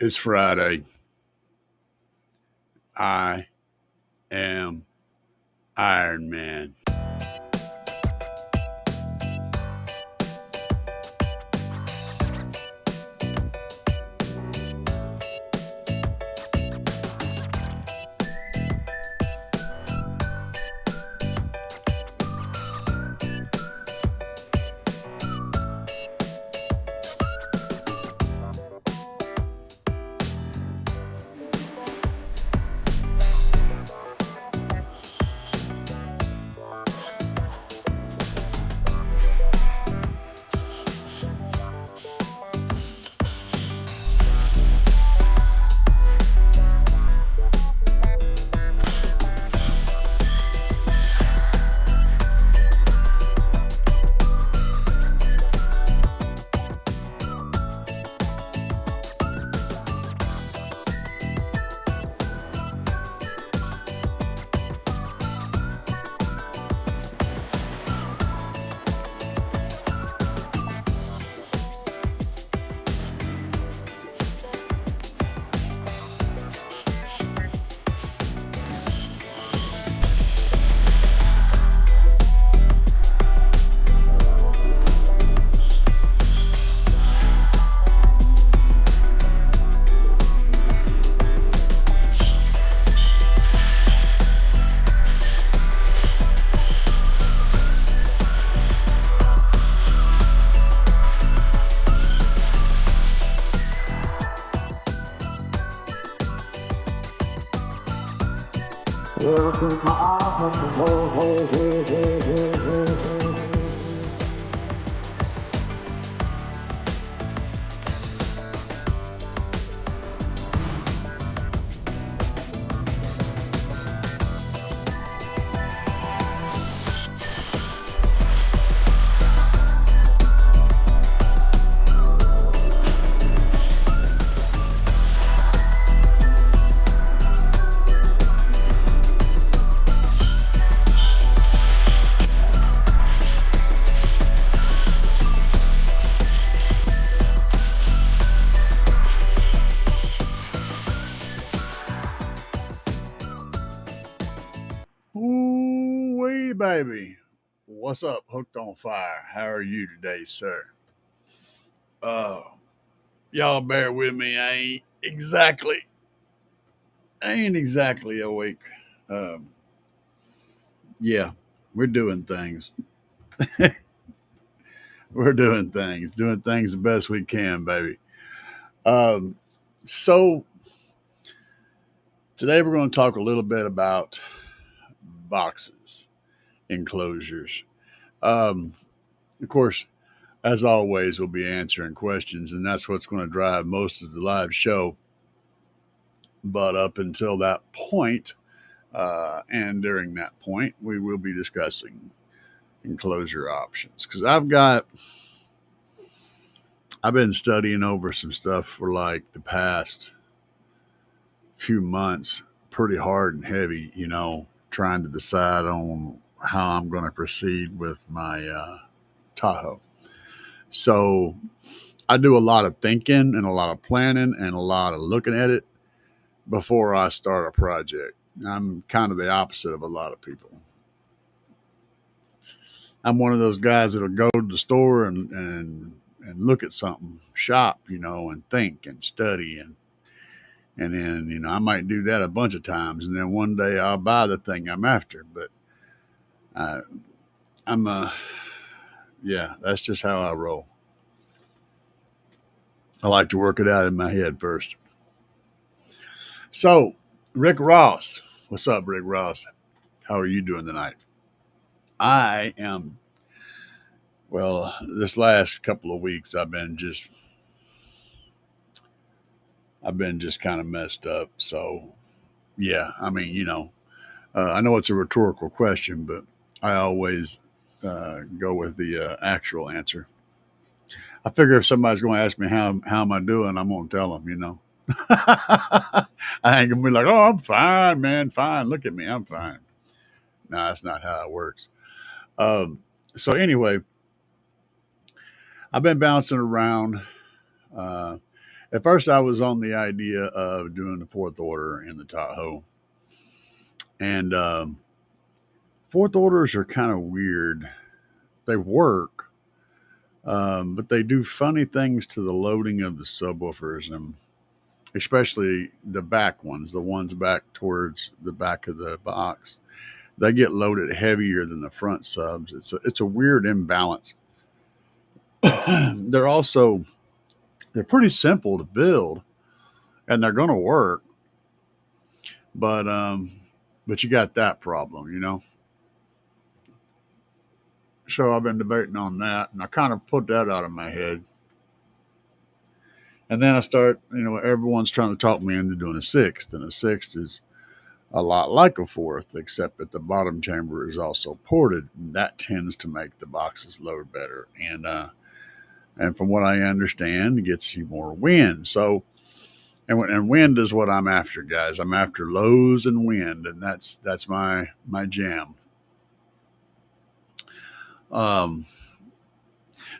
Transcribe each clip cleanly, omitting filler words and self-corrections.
It's Friday. I am Iron Man. Ooh, wee, baby. What's up, Hooked on Fire? How are you today, sir? Uh, y'all bear with me. I ain't exactly awake. Um, yeah, we're doing things. Doing things the best we can, baby. Um, so today we're going to talk a little bit about boxes, enclosures. Um, of course, as always, we'll be answering questions, and that's what's going to drive most of the live show. But up until that point, and during that point, we will be discussing enclosure options because I've been studying over some stuff for like the past few months, pretty hard and heavy, trying to decide on how I'm going to proceed with my Tahoe. So I do a lot of thinking and a lot of planning and a lot of looking at it before I start a project. I'm kind of the opposite of a lot of people. I'm one of those guys that'll go to the store and look at something, shop, and think and study and then I might do that a bunch of times, and then one day I'll buy the thing I'm after. But I, I'm yeah, that's just how I roll. I like to work it out in my head first. So, Rick Ross, what's up, Rick Ross? How are you doing tonight? I am well. This last couple of weeks, I've been just kind of messed up. So, yeah, I mean, I know it's a rhetorical question, but I always go with the actual answer. I figure if somebody's going to ask me how am I doing, I'm going to tell them. I ain't gonna be like, oh, I'm fine, man, fine. Look at me, I'm fine. No, that's not how it works. So anyway, I've been bouncing around. Uh, At first, I was on the idea of doing the fourth order in the Tahoe, and fourth orders are kind of weird. They work, but they do funny things to the loading of the subwoofers, and especially the back ones, the ones back towards the back of the box. They get loaded heavier than the front subs. It's a weird imbalance. they're also they're pretty simple to build, and they're going to work, but you got that problem, you know. So I've been debating on that, and I kind of put that out of my head. And then I start, everyone's trying to talk me into doing a sixth, and a sixth is a lot like a fourth, except that the bottom chamber is also ported, and that tends to make the boxes load better. And from what I understand, it gets you more wind. So, and wind is what I'm after, guys. I'm after lows and wind, and that's my jam. Um,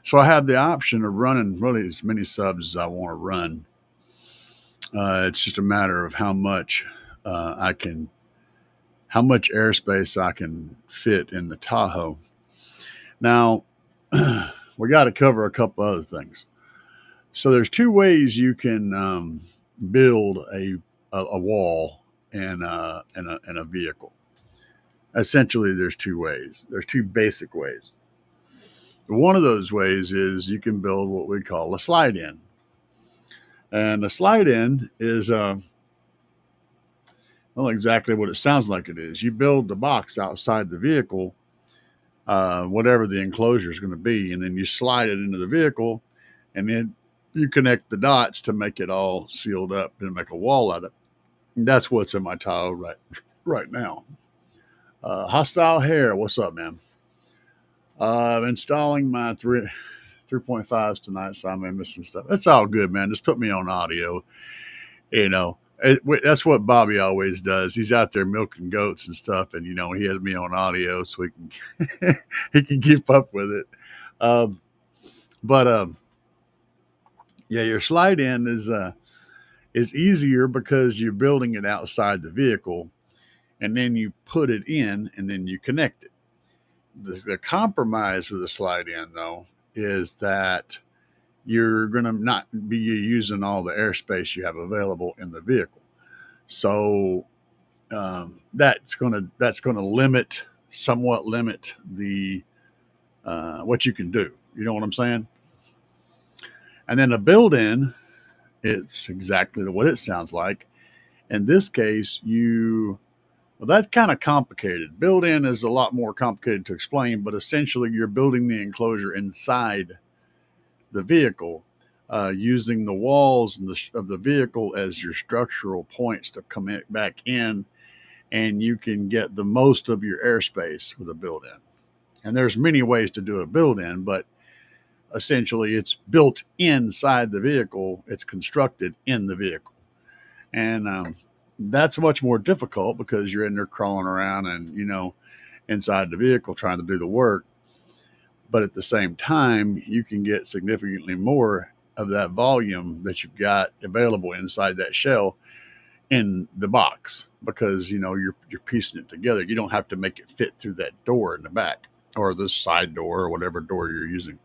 so I have the option of running really as many subs as I want to run. It's just a matter of how much airspace I can fit in the Tahoe. Now, we got to cover a couple other things. So there's two ways you can build a wall in a vehicle. Essentially, there's two ways. There's two basic ways. One of those ways is you can build what we call a slide in, and a slide in is well, exactly what it sounds like it is. You build the box outside the vehicle, whatever the enclosure is going to be, and then you slide it into the vehicle, and then you connect the dots to make it all sealed up and make a wall out of it. And that's what's in my Tahoe right now. Hostile Hair, what's up, man? I'm installing my 3.5s tonight, so I may miss some stuff. It's all good, man. Just put me on audio. You know, that's what Bobby always does. He's out there milking goats and stuff, and he has me on audio so he can he can keep up with it. Um, but yeah, your slide in is easier because you're building it outside the vehicle, and then you put it in, and then you connect it. The compromise with the slide in, though, is that you're going to not be using all the airspace you have available in the vehicle. So that's going to somewhat limit the what you can do. You know what I'm saying? And then the build-in, it's exactly what it sounds like. In this case, well, that's kind of complicated. Build-in is a lot more complicated to explain, but essentially you're building the enclosure inside the vehicle, using the walls of the vehicle as your structural points to come back in, and you can get the most of your airspace with a build-in. And there's many ways to do a build-in, but essentially it's built inside the vehicle. It's constructed in the vehicle. And that's much more difficult because you're in there crawling around and, inside the vehicle trying to do the work. But at the same time, you can get significantly more of that volume that you've got available inside that shell in the box because, you're piecing it together. You don't have to make it fit through that door in the back or the side door or whatever door you're using.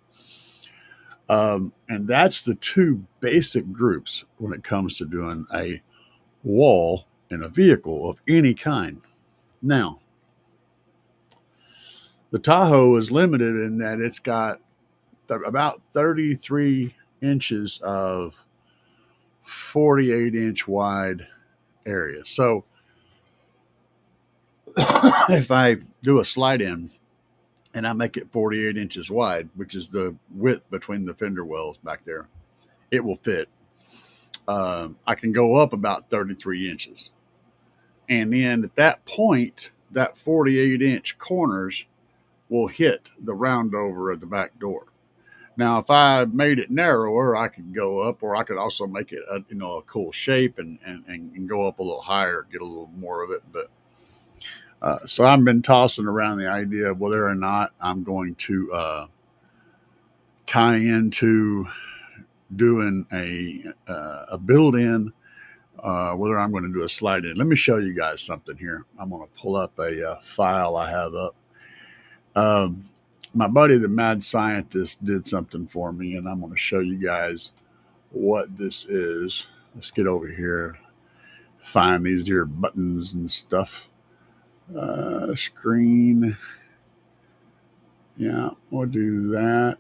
And that's the two basic groups when it comes to doing a wall in a vehicle of any kind. Now, the Tahoe is limited in that it's got about 33 inches of 48-inch wide area. So if I do a slide in and I make it 48 inches wide, which is the width between the fender wells back there, it will fit. I can go up about 33 inches. And then at that point, that 48-inch corners will hit the roundover of the back door. Now, if I made it narrower, I could go up, or I could also make it a cool shape and go up a little higher, get a little more of it. But so I've been tossing around the idea of whether or not I'm going to tie into doing a build-in, whether I'm going to do a slide-in. Let me show you guys something here. I'm going to pull up a file I have up. Um, my buddy, the mad scientist, did something for me, and I'm going to show you guys what this is. Let's get over here, find these here buttons and stuff. Screen. Yeah, we'll do that.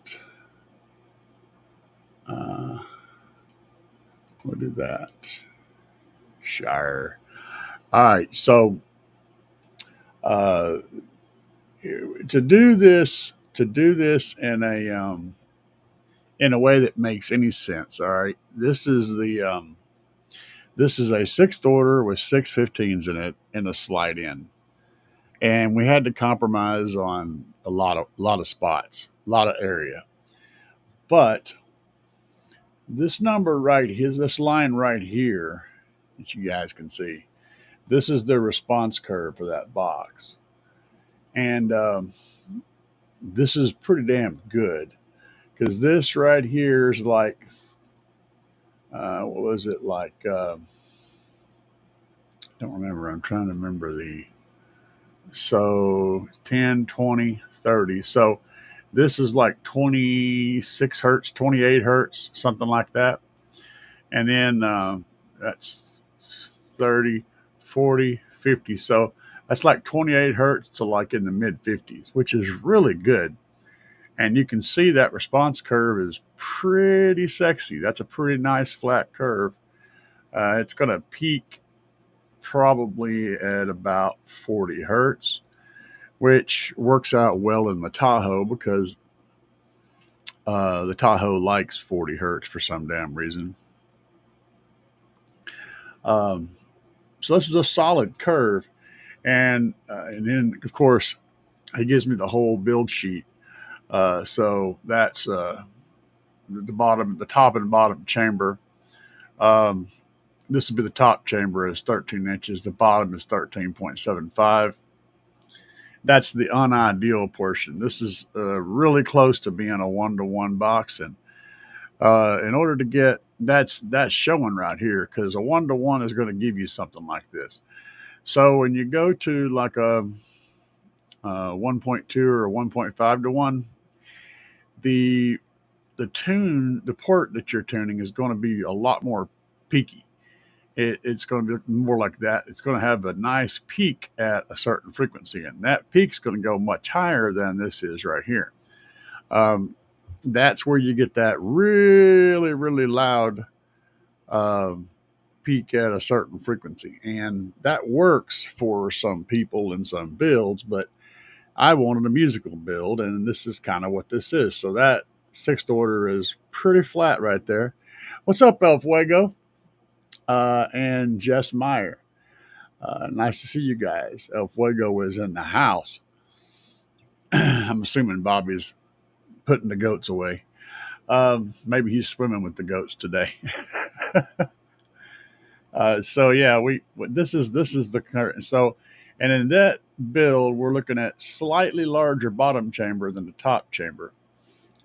We'll do that. Sure. All right. So uh, to do this in a way that makes any sense. All right. This is a sixth order with 615s in it and a slide in, and we had to compromise on a lot of spots, a lot of area. But this number right here, this line right here, that you guys can see, this is the response curve for that box, and this is pretty damn good because this right here is like, what was it like? Don't remember. I'm trying to remember the. So 10, 20, 30. So this is like 26 hertz, 28 hertz, something like that. And then that's 30, 40, 50. So that's like 28 hertz to like in the mid 50s, which is really good. And you can see that response curve is pretty sexy. That's a pretty nice flat curve. It's going to peak probably at about 40 hertz, which works out well in the Tahoe because the Tahoe likes 40 hertz for some damn reason. Um, so this is a solid curve, and then of course he gives me the whole build sheet. So that's the bottom, the top and bottom chamber. Um, this would be the top chamber is 13 inches. The bottom is 13.75. That's the unideal portion. This is really close to being a one-to-one box, and in order to get that's showing right here because a one-to-one is going to give you something like this. So when you go to like a 1.2 or 1.5 to 1, the the port that you're tuning is going to be a lot more peaky. It's going to be more like that. It's going to have a nice peak at a certain frequency, and that peak's going to go much higher than this is right here. Um, that's where you get that really, really loud um, peak at a certain frequency, and that works for some people in some builds. But I wanted a musical build, and this is kind of what this is. So that sixth order is pretty flat right there. What's up, El Fuego? And Jess Meyer. Nice to see you guys. El Fuego is in the house. I'm assuming Bobby's putting the goats away. Maybe he's swimming with the goats today. So yeah, this is the current. So, and in that build, we're looking at slightly larger bottom chamber than the top chamber,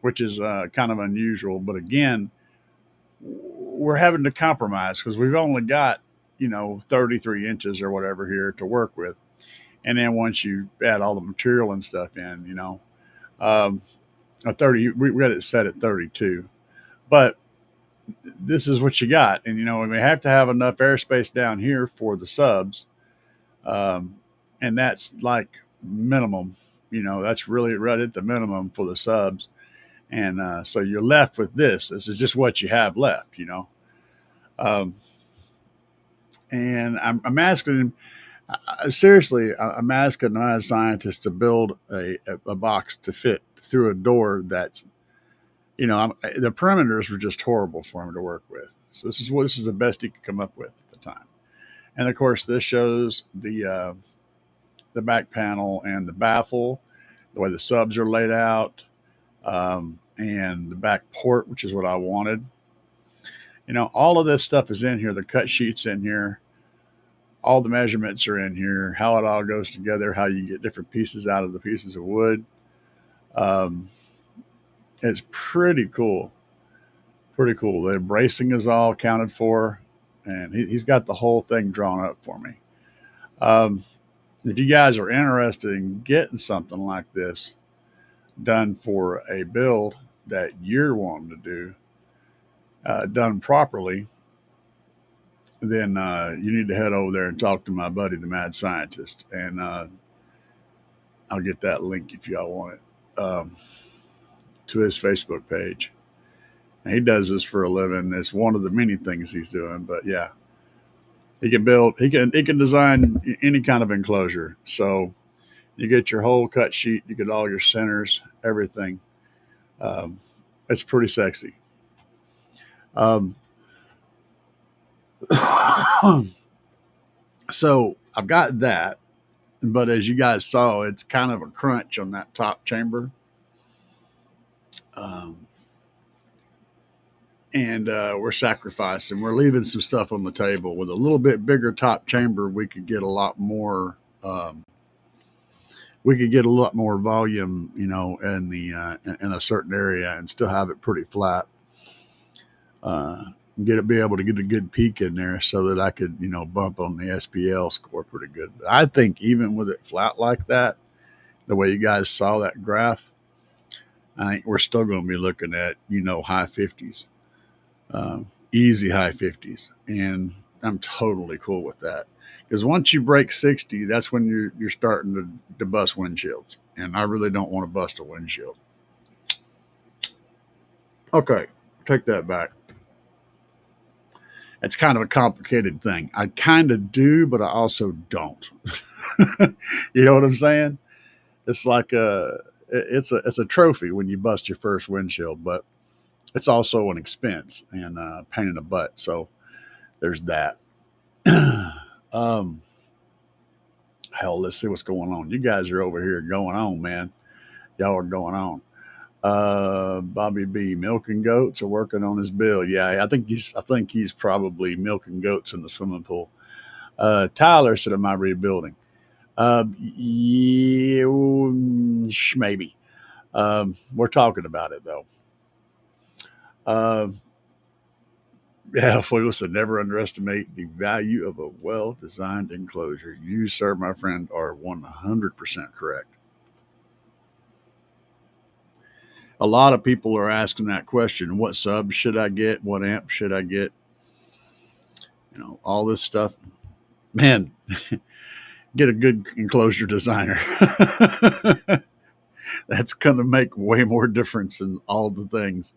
which is kind of unusual. But again, we're having to compromise because we've only got 33 inches or whatever here to work with, and then once you add all the material and stuff in, um, a 30, we got it set at 32, but this is what you got, and we have to have enough airspace down here for the subs, um, and that's like minimum. That's really right at the minimum for the subs, and so you're left with this. This is just what you have left. Um, and I'm asking him seriously. I'm asking a scientist to build a box to fit through a door that's the perimeters were just horrible for him to work with. So this is the best he could come up with at the time. And of course, this shows the back panel and the baffle, the way the subs are laid out, and the back port, which is what I wanted. All of this stuff is in here. The cut sheet's in here. All the measurements are in here. How it all goes together. How you get different pieces out of the pieces of wood. Um, it's pretty cool. Pretty cool. The bracing is all accounted for, and he's got the whole thing drawn up for me. Um, if you guys are interested in getting something like this done for a build that you're wanting to do, done properly, then you need to head over there and talk to my buddy, the Mad Scientist, and I'll get that link if y'all want it, to his Facebook page. And he does this for a living. It's one of the many things he's doing, but yeah, he can design any kind of enclosure. So you get your whole cut sheet, you get all your centers, everything. Um, it's pretty sexy. Um, so I've got that, but as you guys saw, it's kind of a crunch on that top chamber. Um, and we're sacrificing. We're leaving some stuff on the table. With a little bit bigger top chamber, we could get a lot more. We could get a lot more volume, in the in a certain area, and still have it pretty flat. Uh, be able to get a good peak in there, so that I could, bump on the SPL score pretty good. But I think even with it flat like that, the way you guys saw that graph, I think we're still going to be looking at, high 50s, easy high 50s. And I'm totally cool with that. Because once you break 60, that's when you're starting to bust windshields. And I really don't want to bust a windshield. Okay, take that back. It's kind of a complicated thing. I kind of do, but I also don't. You know what I'm saying? It's like it's a trophy when you bust your first windshield, but it's also an expense and pain in the butt. So there's that. um, hell, let's see what's going on. You guys are over here going on, man. Y'all are going on. Bobby B, milking goats or working on his bill. Yeah, I think he's probably milking goats in the swimming pool. Tyler said, "Am I rebuilding?" Yeah, maybe. We're talking about it though. Uh, yeah, Fuego said, "Never underestimate the value of a well-designed enclosure." You, sir, my friend, are 100% correct. A lot of people are asking that question: What subs should I get? What amp should I get? All this stuff. Man, get a good enclosure designer. That's going to make way more difference in all the things.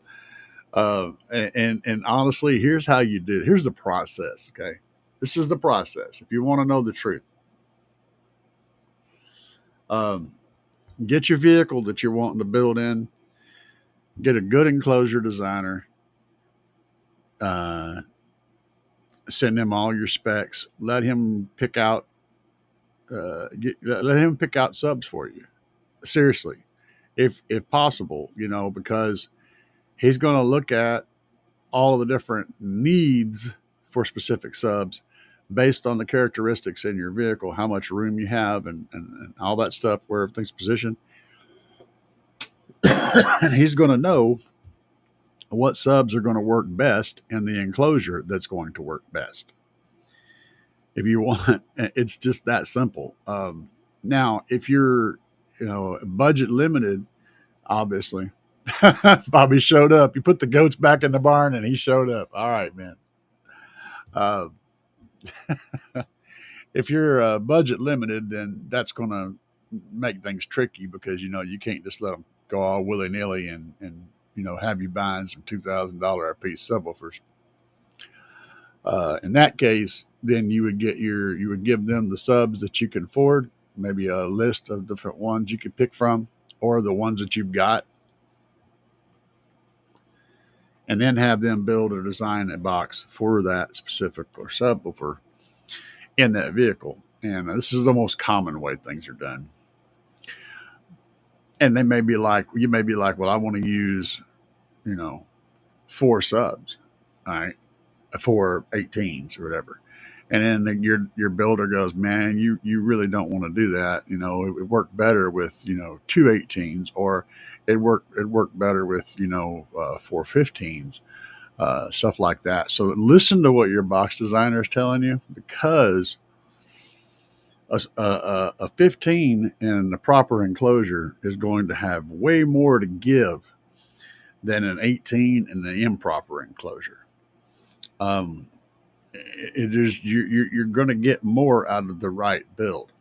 And honestly, here's how you do it. Here's the process. Okay, this is the process. If you want to know the truth, um, get your vehicle that you're wanting to build in. Get a good enclosure designer. Uh, Send him all your specs. Let him pick out subs for you. Seriously, if possible, because he's going to look at all the different needs for specific subs based on the characteristics in your vehicle, how much room you have, and all that stuff, where everything's positioned. And he's going to know what subs are going to work best in the enclosure that's going to work best. If you want, it's just that simple. Now, if you're, budget limited, obviously, Bobby showed up. You put the goats back in the barn, and he showed up. All right, man. Uh, if you're budget limited, then that's going to make things tricky, because you can't just let them go all willy nilly and have you buying some $2,000 a piece subwoofers. In that case, then you would give them the subs that you can afford, maybe a list of different ones you could pick from, or the ones that you've got, and then have them build or design a box for that specific or subwoofer in that vehicle. And this is the most common way things are done. And you may be like, well, I want to use, you know, 4 subs, all right, 4 18s or whatever. And then your builder goes, man, you really don't want to do that. It would work better with 2 18s, or it worked better with 4 15s. stuff like that. So listen to what your box designer is telling you, because a 15 in the proper enclosure is going to have way more to give than an 18 in the improper enclosure. Um, it is you're going to get more out of the right build.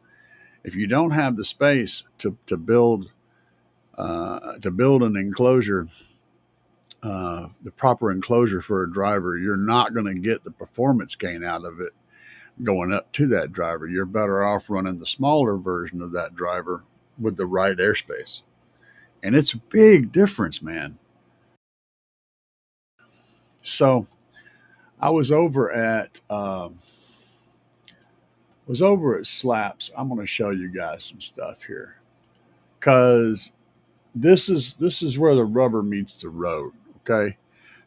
If you don't have the space to build an enclosure, the proper enclosure for a driver, you're not going to get the performance gain out of it going up to that driver. You're better off running the smaller version of that driver with the right airspace. And it's a big difference, man. So I was over at Slapz. I'm going to show you guys some stuff here, because this is where the rubber meets the road. Okay,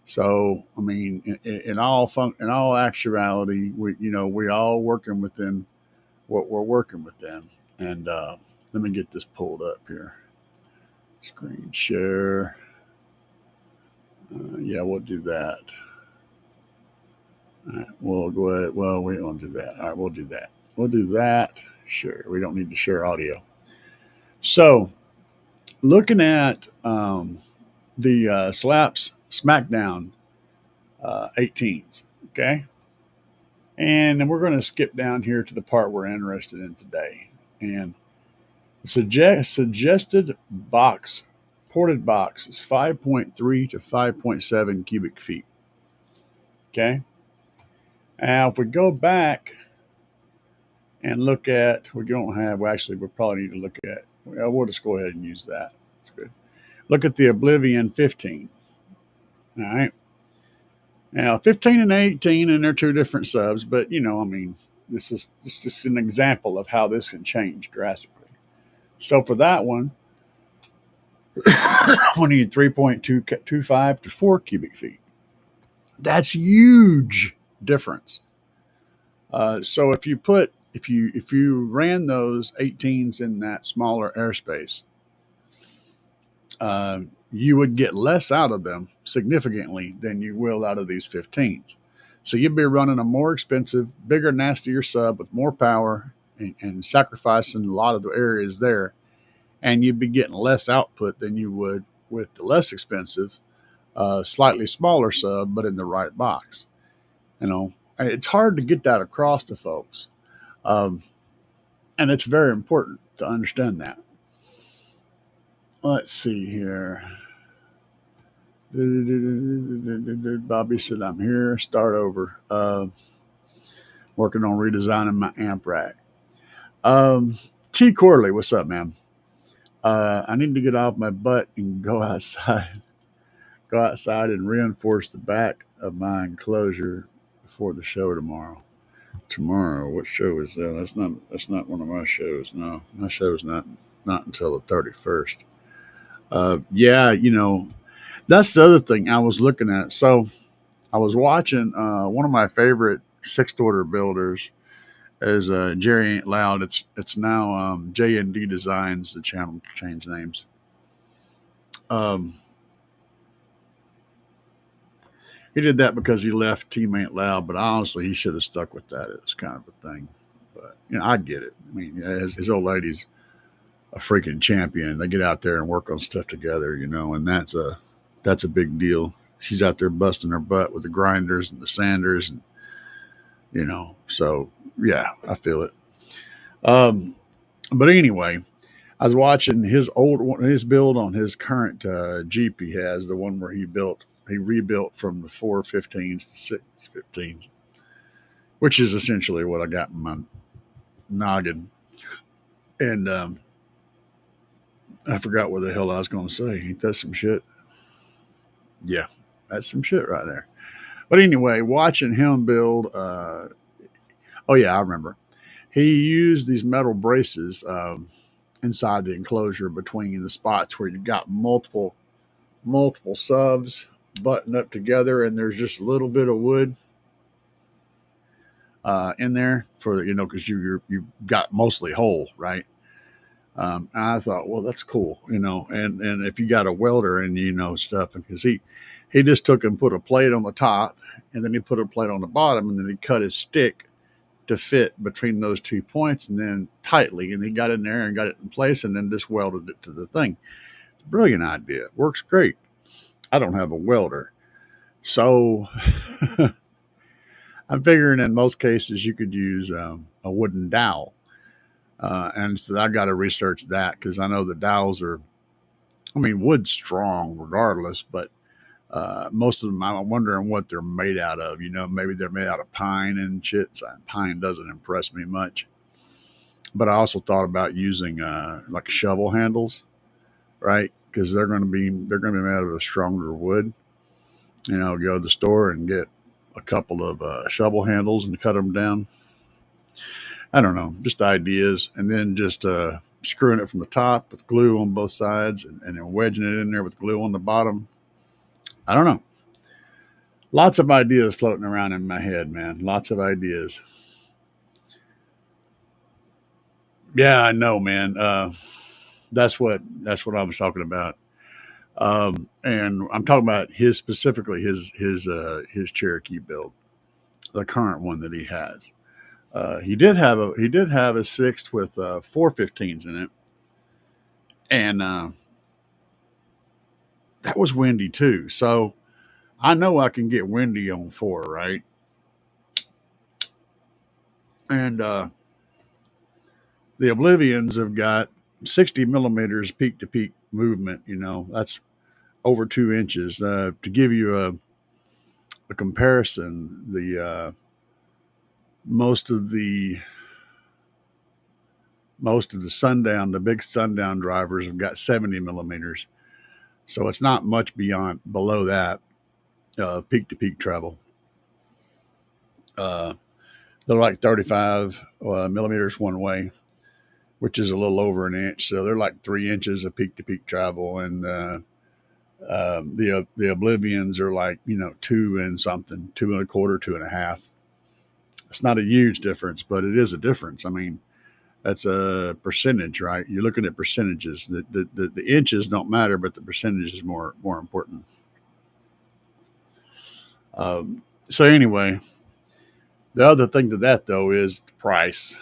so I mean, in all actuality, we all working within what we're working within. And let me get this pulled up here. Screen share. Yeah, we'll do that. All right, we'll go ahead. Well, we don't do that. All right, we'll do that. We'll do that. Sure. We don't need to share audio. So, looking at the Slapz SmackDown 18s, okay? And then we're going to skip down here to the part we're interested in today. And the suggested box, ported box, is 5.3 to 5.7 cubic feet. Okay. Now, if we go back and look at, we probably need to look at, well, we'll just go ahead and use that. That's good. Look at the Oblivion 15. All right. Now, 15 and 18, and they're two different subs, but I mean, this is just an example of how this can change drastically. So for that one, we need 3.225 to 4 cubic feet. That's huge difference. So if you ran those 18s in that smaller airspace, you would get less out of them significantly than you will out of these 15s. So you'd be running a more expensive, bigger, nastier sub with more power, and sacrificing a lot of the areas there. And you'd be getting less output than you would with the less expensive, slightly smaller sub, but in the right box. It's hard to get that across to folks. Um, and it's very important to understand that. Let's see here. Bobby said, I'm here. Start over. Working on redesigning my amp rack. T. Corley, what's up, man? I need to get off my butt and go outside. Go outside and reinforce the back of my enclosure before the show tomorrow. Tomorrow, what show is that? That's not one of my shows. No, my show is not until the 31st. Yeah, that's the other thing I was looking at. So I was watching one of my favorite sixth order builders is Jerry Ain't Loud. It's now J&D Designs. The channel changed names. He did that because he left Team Ain't Loud, but honestly, he should have stuck with that. It was kind of a thing. But I get it. I mean, his old lady's a freaking champion. They get out there and work on stuff together, and that's a big deal. She's out there busting her butt with the grinders and the sanders, and so yeah, I feel it. But anyway, I was watching his build on his current Jeep he has, the one where he rebuilt from the 415s to 615s, which is essentially what I got in my noggin. And I forgot what the hell I was going to say. Ain't that some shit? Yeah, that's some shit right there. But anyway, watching him build, oh yeah, I remember. He used these metal braces inside the enclosure between the spots where you got multiple subs buttoned up together, and there's just a little bit of wood in there for because you got mostly whole, right? I thought, well, that's cool, and if you got a welder and stuff, and because He just took and put a plate on the top, and then he put a plate on the bottom, and then he cut his stick to fit between those 2 points, and then tightly, and he got in there and got it in place, and then just welded it to the thing. It's a brilliant idea. Works great. I don't have a welder, so I'm figuring in most cases you could use a wooden dowel. And so I got to research that because I know the dowels are, I mean, wood's strong regardless, but most of them, I'm wondering what they're made out of. Maybe they're made out of pine and shit. So pine doesn't impress me much. But I also thought about using like shovel handles, right? Because they're going to be made out of a stronger wood. Go to the store and get a couple of shovel handles and cut them down. I don't know, just ideas, and then just screwing it from the top with glue on both sides, and then wedging it in there with glue on the bottom. I don't know. Lots of ideas floating around in my head, man. Lots of ideas. Yeah, I know, man. That's what I was talking about. And I'm talking about specifically his Cherokee build, the current one that he has. He did have a sixth with 415s in it, and that was windy too. So I know I can get windy on four, right? And the Oblivions have got 60 millimeters peak to peak movement. That's over 2 inches. To give you a comparison, the most of the the big sundown drivers have got 70 millimeters. So it's not much below that peak to peak travel. They're like 35 millimeters one way, which is a little over an inch. So they're like 3 inches of peak to peak travel. And the Oblivions are like, two and something, 2.25, 2.5. It's not a huge difference, but it is a difference. I mean, that's a percentage, right? You're looking at percentages. The inches don't matter, but the percentage is more important. So anyway, the other thing to that though is the price,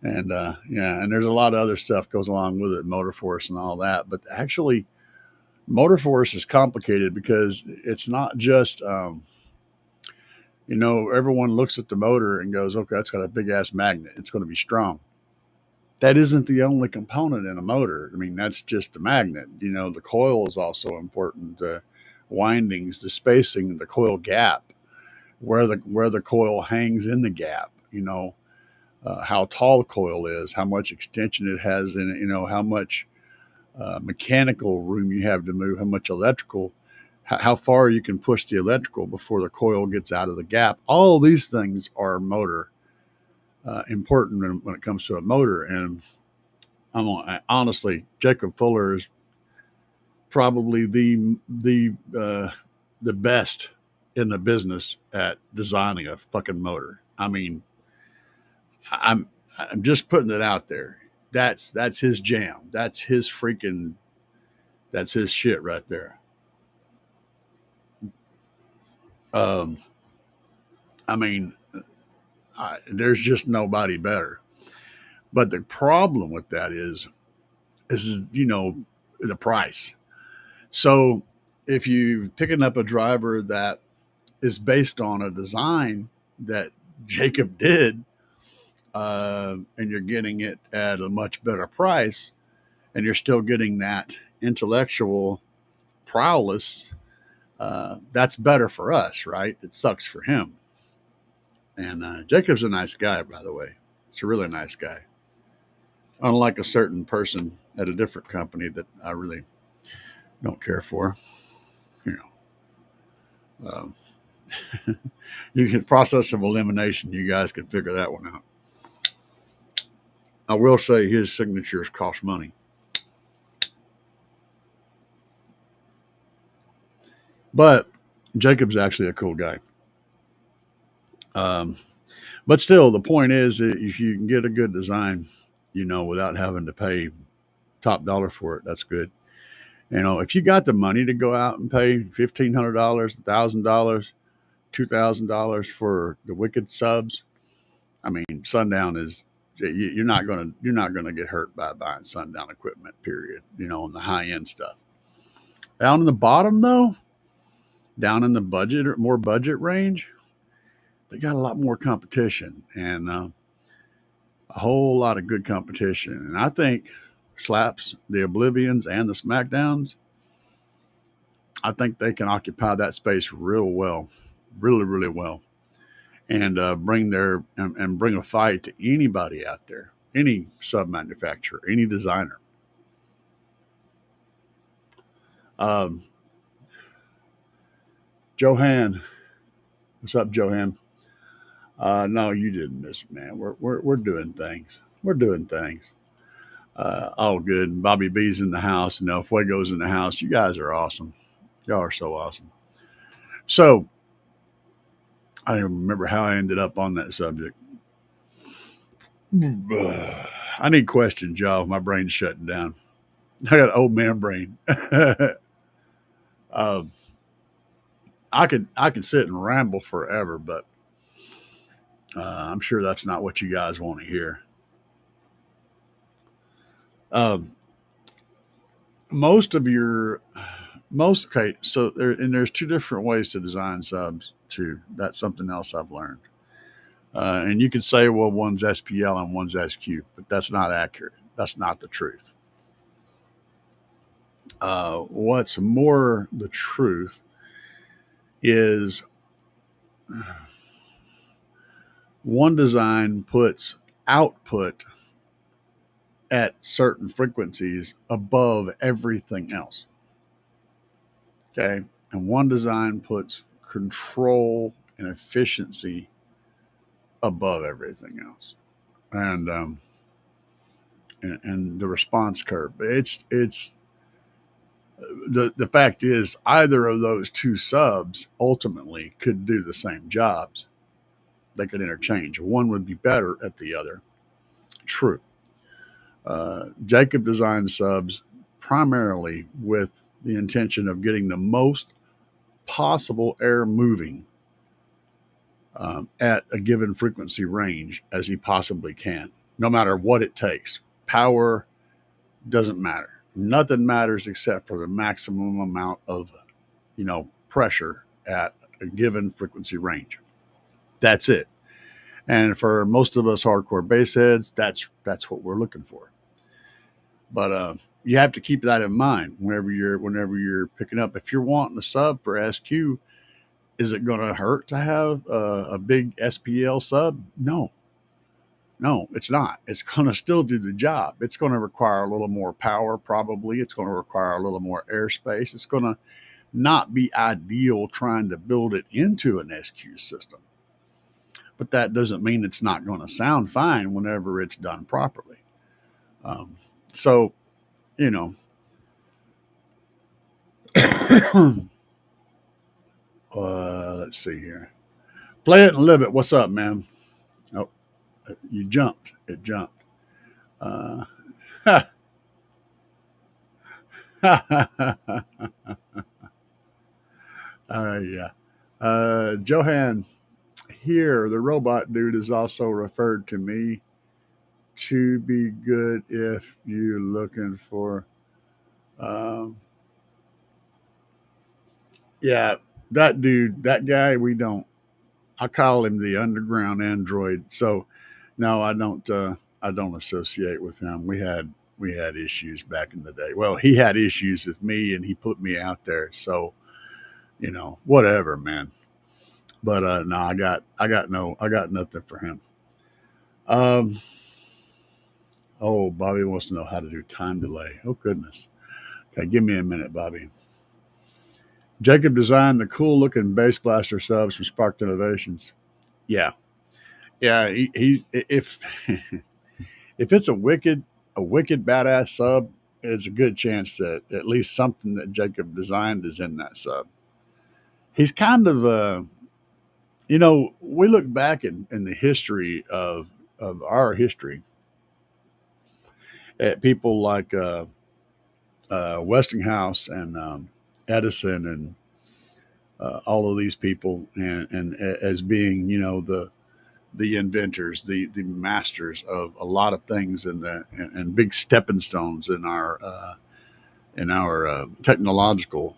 and yeah, and there's a lot of other stuff goes along with it, motor force and all that. But actually, motor force is complicated because it's not just everyone looks at the motor and goes, okay, it's got a big ass magnet, it's going to be strong. That isn't the only component in a motor. I mean, that's just the magnet. The coil is also important. The windings, the spacing, the coil gap, where the coil hangs in the gap. How tall the coil is, how much extension it has in it. How much mechanical room you have to move, how much electrical, how far you can push the electrical before the coil gets out of the gap. All of these things are motor important when it comes to a motor. And honestly, Jacob Fuller is probably the best in the business at designing a fucking motor. I mean, I'm just putting it out there. That's his jam. That's his shit right there. Um, I mean, there's just nobody better. But the problem with that is the price. So if you picking up a driver that is based on a design that Jacob did, and you're getting it at a much better price, and you're still getting that intellectual prowess, that's better for us, right? It sucks for him. And Jacob's a nice guy, by the way. He's a really nice guy. Unlike a certain person at a different company that I really don't care for. You um, you can process of elimination. You guys can figure that one out. I will say his signatures cost money. But Jacob's actually a cool guy. Um, but still, the point is, if you can get a good design, without having to pay top dollar for it, that's good. If you got the money to go out and pay $1,500, $1,000, $2,000 for the Wicked subs, I mean, Sundown is you're not gonna get hurt by buying Sundown equipment. Period. On the high end stuff. Down in the bottom though, down in the budget or more budget range, they got a lot more competition and a whole lot of good competition. And I think Slapz, the Oblivions, and the Smackdowns, I think they can occupy that space real well, really, really well, and bring a fight to anybody out there, any sub manufacturer, any designer. Um, Johan, what's up, Johan? No, you didn't miss it, man. We're doing things. We're doing things. All good. Bobby B's in the house. Fuego's in the house. You guys are awesome. Y'all are so awesome. So I don't even remember how I ended up on that subject. I need questions, y'all. My brain's shutting down. I got an old man brain. um, I could sit and ramble forever, but I'm sure that's not what you guys want to hear. Um, most of your most okay, so there's two different ways to design subs too. That's something else I've learned. And you could say, well, one's SPL and one's SQ, but that's not accurate. That's not the truth. What's more the truth is one design puts output at certain frequencies above everything else. Okay. And one design puts control and efficiency above everything else. And the response curve. It's the fact is either of those two subs ultimately could do the same jobs. They could interchange. One would be better at the other. True. Jacob designed subs primarily with the intention of getting the most possible air moving at a given frequency range as he possibly can, no matter what it takes. Power doesn't matter. Nothing matters except for the maximum amount of, pressure at a given frequency range. That's it. And for most of us hardcore bass heads, that's what we're looking for. But you have to keep that in mind whenever you're picking up. If you're wanting a sub for SQ, is it going to hurt to have a big SPL sub? No, it's not. It's going to still do the job. It's going to require a little more power, probably. It's going to require a little more airspace. It's going to not be ideal trying to build it into an SQ system. But that doesn't mean it's not going to sound fine whenever it's done properly. So, you know, let's see here. Play it and live it. What's up, man? Oh, you jumped. It jumped. Uh, yeah. Johan, here, the robot dude is also referred to me to be good if you're looking for. Um, yeah, that dude, that guy, we don't. I call him the underground android. So, no, I don't. I don't associate with him. We had issues back in the day. Well, he had issues with me, and he put me out there. So, whatever, man. But no, I got nothing for him. Um, oh, Bobby wants to know how to do time delay. Oh goodness. Okay, give me a minute, Bobby. Jacob designed the cool looking bass blaster subs from Sparked Innovations. Yeah, yeah. He's if if it's a wicked badass sub, it's a good chance that at least something that Jacob designed is in that sub. He's kind of we look back in the history of our history at people like Westinghouse and Edison and all of these people, and as being, the inventors, the masters of a lot of things, and big stepping stones in our technological,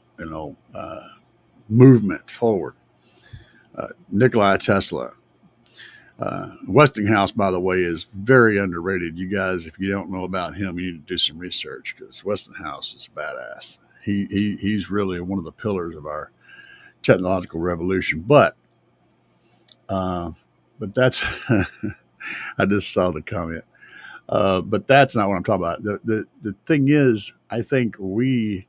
movement forward. Nikola Tesla. Westinghouse, by the way, is very underrated. You guys, if you don't know about him, you need to do some research because Westinghouse is badass. He's really one of the pillars of our technological revolution. Uh, but that's I just saw the comment. But that's not what I'm talking about. The thing is, I think we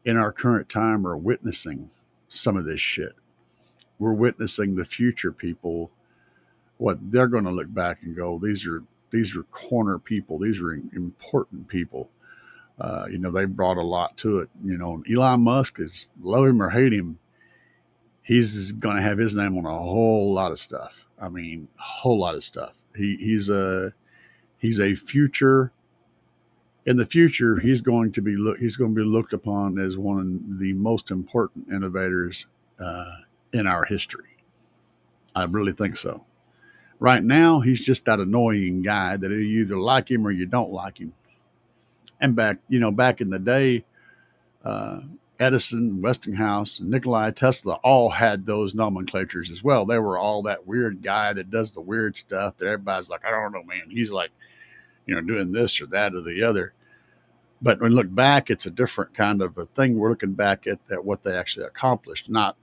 in our current time are witnessing some of this shit. We're witnessing the future people, what they're going to look back and go, these are corner people, these are important people. They brought a lot to it. Elon Musk, is love him or hate him, he's going to have his name on a whole lot of stuff. I mean, a whole lot of stuff. He's a future. In the future, he's going to be looked upon as one of the most important innovators in our history. I really think so. Right now, he's just that annoying guy that you either like him or you don't like him. And back in the day, uh, Edison, Westinghouse, and Nikola Tesla all had those nomenclatures as well. They were all that weird guy that does the weird stuff that everybody's like, I don't know, man. He's like, doing this or that or the other. But when we look back, it's a different kind of a thing. We're looking back at what they actually accomplished, not,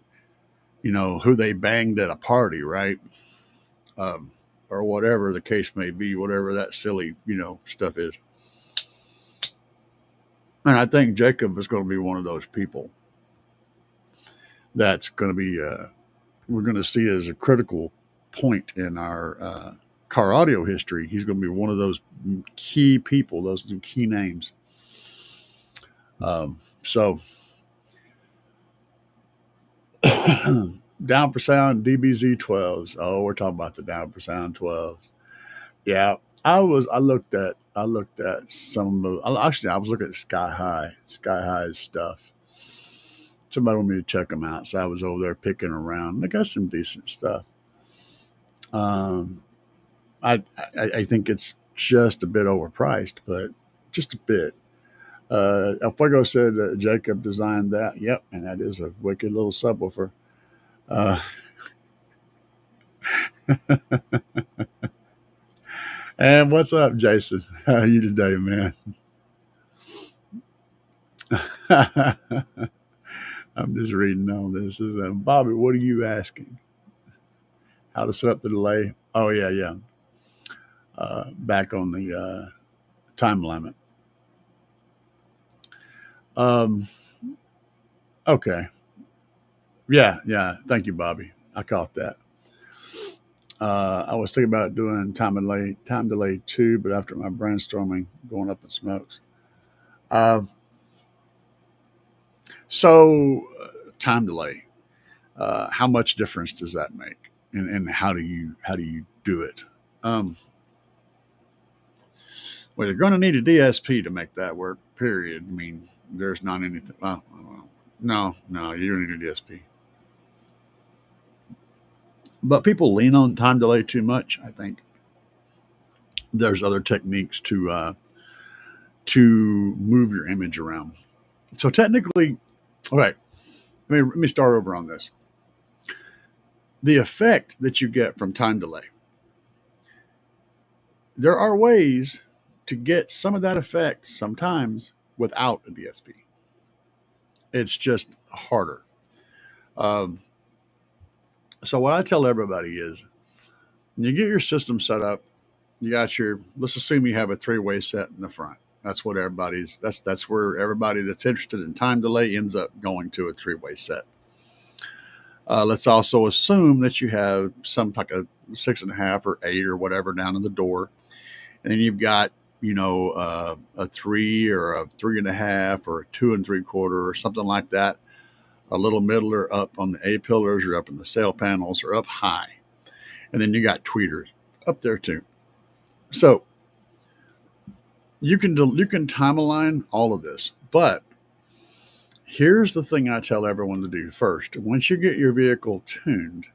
who they banged at a party, right? Or whatever the case may be, whatever that silly, stuff is. And I think Jacob is going to be one of those people that's going to be, we're going to see as a critical point in our car audio history. He's going to be one of those key people, those key names. So, down for sound DBZ12s. Oh, we're talking about the down for sound 12s. Yeah, I looked at some of. Actually, I was looking at Sky High's stuff. Somebody wanted me to check them out, so I was over there picking around. They got some decent stuff. Um, I think it's just a bit overpriced, but just a bit. El Fuego said that Jacob designed that. Yep, and that is a wicked little subwoofer. Uh, and what's up, Jason? How are you today, man? I'm just reading all this. This is, Bobby, what are you asking? How to set up the delay? Oh, yeah, yeah. Back on the time limit. Um, okay. Yeah, yeah. Thank you, Bobby. I caught that. I was thinking about doing time delay too, but after my brainstorming, going up in smokes. Uh, time delay. How much difference does that make, and how do you do it? Um, well, you're going to need a DSP to make that work. Period. I mean, there's not anything. No, no, you don't need a DSP. But people lean on time delay too much. I think there's other techniques to move your image around. So technically, okay, let me start over on this. The effect that you get from time delay, there are ways to get some of that effect sometimes without a DSP. It's just harder. Um, so what I tell everybody is, when you get your system set up, you got your. Let's assume you have a three-way set in the front. That's where everybody that's interested in time delay ends up going to a three-way set. Let's also assume that you have some like a 6.5 or 8 or whatever down in the door, and then you've got a 3 or a 3.5 or a 2 3/4 or something like that. A little middler up on the A pillars or up in the sail panels or up high, and then you got tweeters up there too. So you can time align all of this, but here's the thing I tell everyone to do first. Once you get your vehicle tuned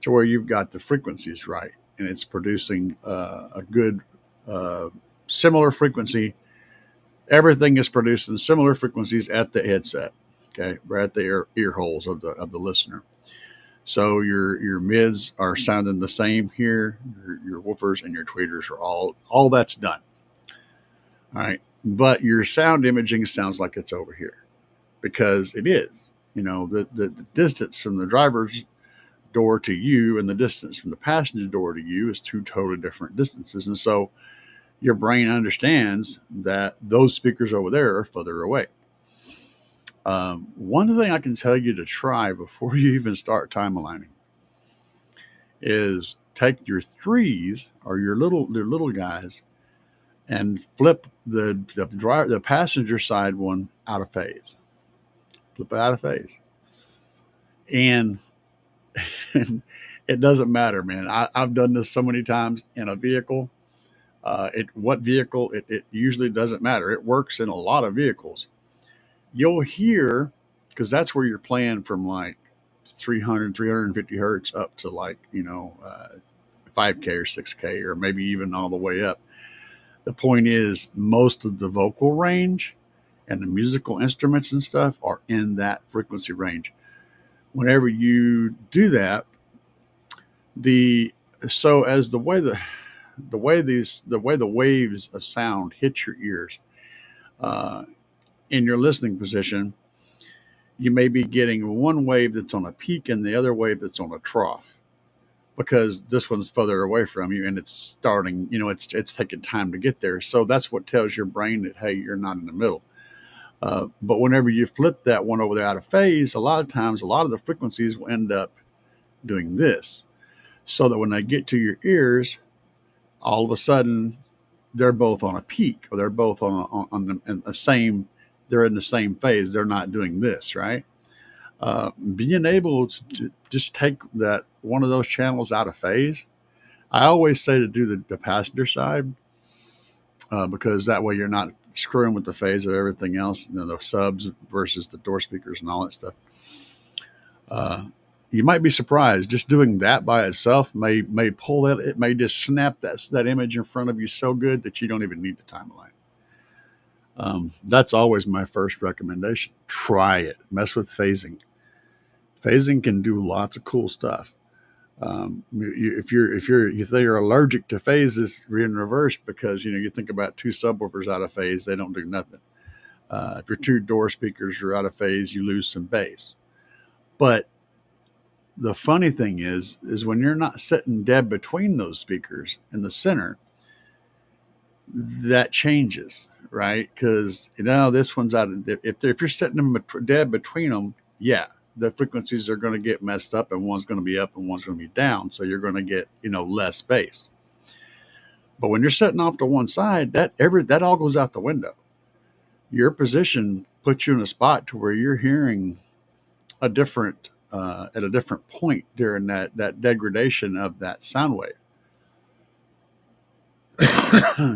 to where you've got the frequencies right and it's producing a good uh, similar frequency, everything is producing similar frequencies at the headset, okay, or at the ear holes of the listener. So your mids are sounding the same here. Your woofers and your tweeters are all that's done. All right, but your sound imaging sounds like it's over here because it is. You know, the distance from the driver's door to you and the distance from the passenger door to you is two totally different distances, and so your brain understands that those speakers over there are further away. One thing I can tell you to try before you even start time aligning is take your threes or your little guys and flip the passenger side one out of phase. Flip it out of phase, and, and it doesn't matter, man. I've done this so many times in a vehicle. What vehicle? It usually doesn't matter. It works in a lot of vehicles. You'll hear, because that's where you're playing from like 300, 350 hertz up to like 5K or 6K or maybe even all the way up. The point is, most of the vocal range and the musical instruments and stuff are in that frequency range. Whenever you do that, the so as the way the waves of sound hit your ears uh, in your listening position, you may be getting one wave that's on a peak and the other wave that's on a trough because this one's further away from you and it's starting, it's taking time to get there. So that's what tells your brain that, hey, you're not in the middle. But whenever you flip that one over there out of phase, a lot of times, a lot of the frequencies will end up doing this. So that when they get to your ears, all of a sudden they're both on a peak or they're both on the same, they're in the same phase. They're not doing this, right? Being able to just take that one of those channels out of phase. I always say to do the passenger side because that way you're not screwing with the phase of everything else, the subs versus the door speakers and all that stuff. You might be surprised just doing that by itself may pull that. It may just snap that image in front of you so good that you don't even need the timeline. That's always my first recommendation. Try it. Mess with phasing. Phasing can do lots of cool stuff. If you're allergic to phases, you're in reverse because you think about two subwoofers out of phase, they don't do nothing. If your two door speakers are out of phase, you lose some bass. But the funny thing is when you're not sitting dead between those speakers in the center, that changes, right? Because this one's out. If you're sitting them dead between them, yeah, the frequencies are going to get messed up, and one's going to be up and one's going to be down. So you're going to get less bass. But when you're sitting off to one side, that all goes out the window. Your position puts you in a spot to where you're hearing a different at a different point during that degradation of that sound wave.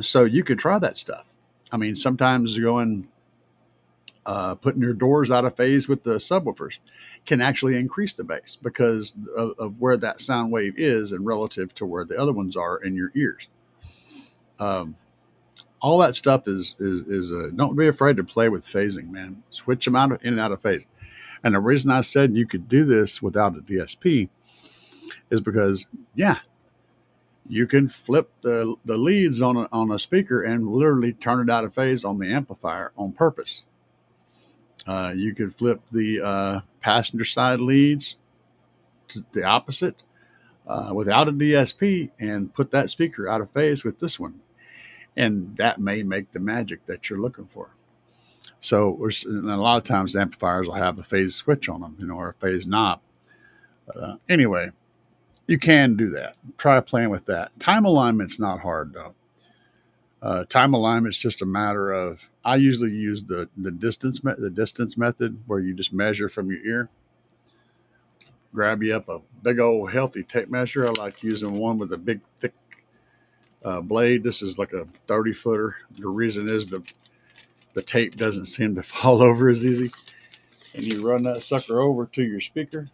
So you could try that stuff. I mean, sometimes putting your doors out of phase with the subwoofers can actually increase the bass because of where that sound wave is and relative to where the other ones are in your ears. All that stuff is don't be afraid to play with phasing, man. Switch them in and out of phase. And the reason I said you could do this without a DSP is because, yeah, you can flip the leads on a speaker and literally turn it out of phase on the amplifier on purpose. You could flip the passenger side leads to the opposite without a DSP and put that speaker out of phase with this one. And that may make the magic that you're looking for. So and a lot of times the amplifiers will have a phase switch on them, or a phase knob. Anyway, you can do that. Try playing with that. Time alignment's not hard though. Time alignment's just a matter of. I usually use the distance method where you just measure from your ear. Grab you up a big old healthy tape measure. I like using one with a big thick blade. This is like a 30 footer. The reason is the tape doesn't seem to fall over as easy. And you run that sucker over to your speaker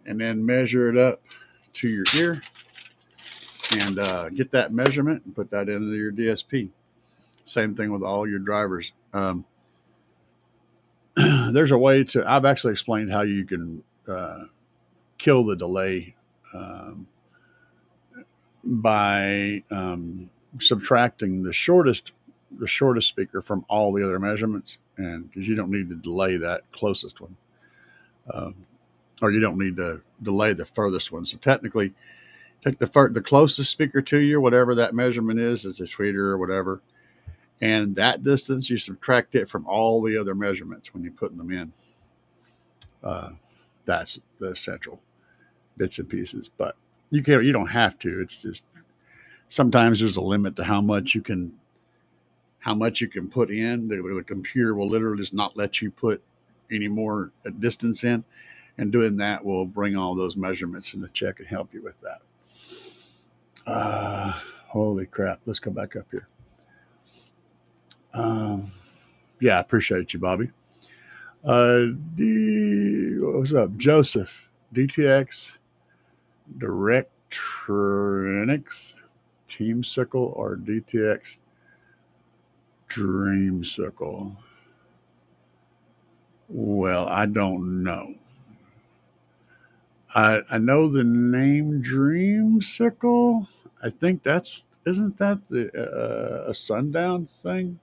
and then measure it up to your ear and get that measurement and put that into your DSP. Same thing with all your drivers. There's a way to, I've actually explained how you can kill the delay by subtracting the shortest speaker from all the other measurements, and because you don't need to delay that closest one, or you don't need to delay the furthest one. So technically, take the closest speaker to you, whatever that measurement is, it's a tweeter or whatever, and that distance you subtract it from all the other measurements when you're putting them in. That's the essential bits and pieces, but you don't have to. It's just sometimes there's a limit to how much you can put in. The computer will literally just not let you put any more distance in, and doing that will bring all those measurements into check and help you with that. Holy crap! Let's go back up here. Yeah, I appreciate you, Bobby. What's up, Joseph? DTX Directronics Teamsicle or DTX Dreamsicle? Well, I don't know. I know the name Dreamsicle. I think isn't that a Sundown thing?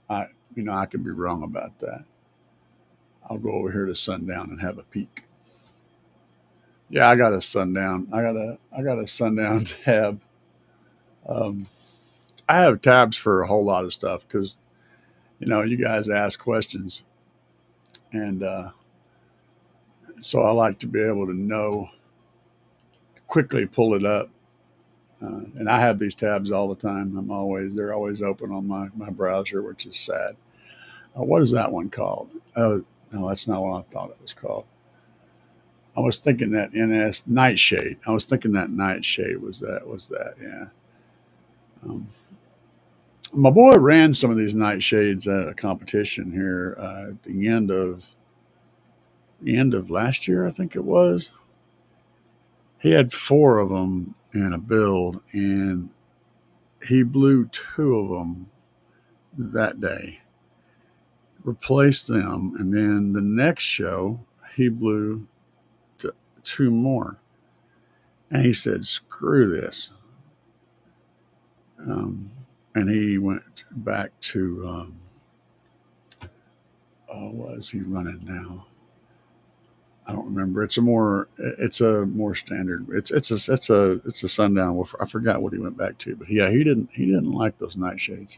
I could be wrong about that. I'll go over here to Sundown and have a peek. Yeah, I got a Sundown. I got a Sundown tab. I have tabs for a whole lot of stuff because you guys ask questions, and so I like to be able to know, quickly pull it up. And I have these tabs all the time. They're always open on my browser, which is sad. What is that one called? Oh, no, that's not what I thought it was called. I was thinking that NS Nightshade. I was thinking that Nightshade was that. Yeah. My boy ran some of these Nightshades at a competition here at the end of last year, I think it was. He had 4 of them in a build, and he blew 2 of them that day, replaced them, and then the next show he blew 2 more, and he said, "Screw this," and he went back to what is he running now? I don't remember. It's a more standard. It's a Sundown. I forgot what he went back to, but yeah, he didn't like those Nightshades.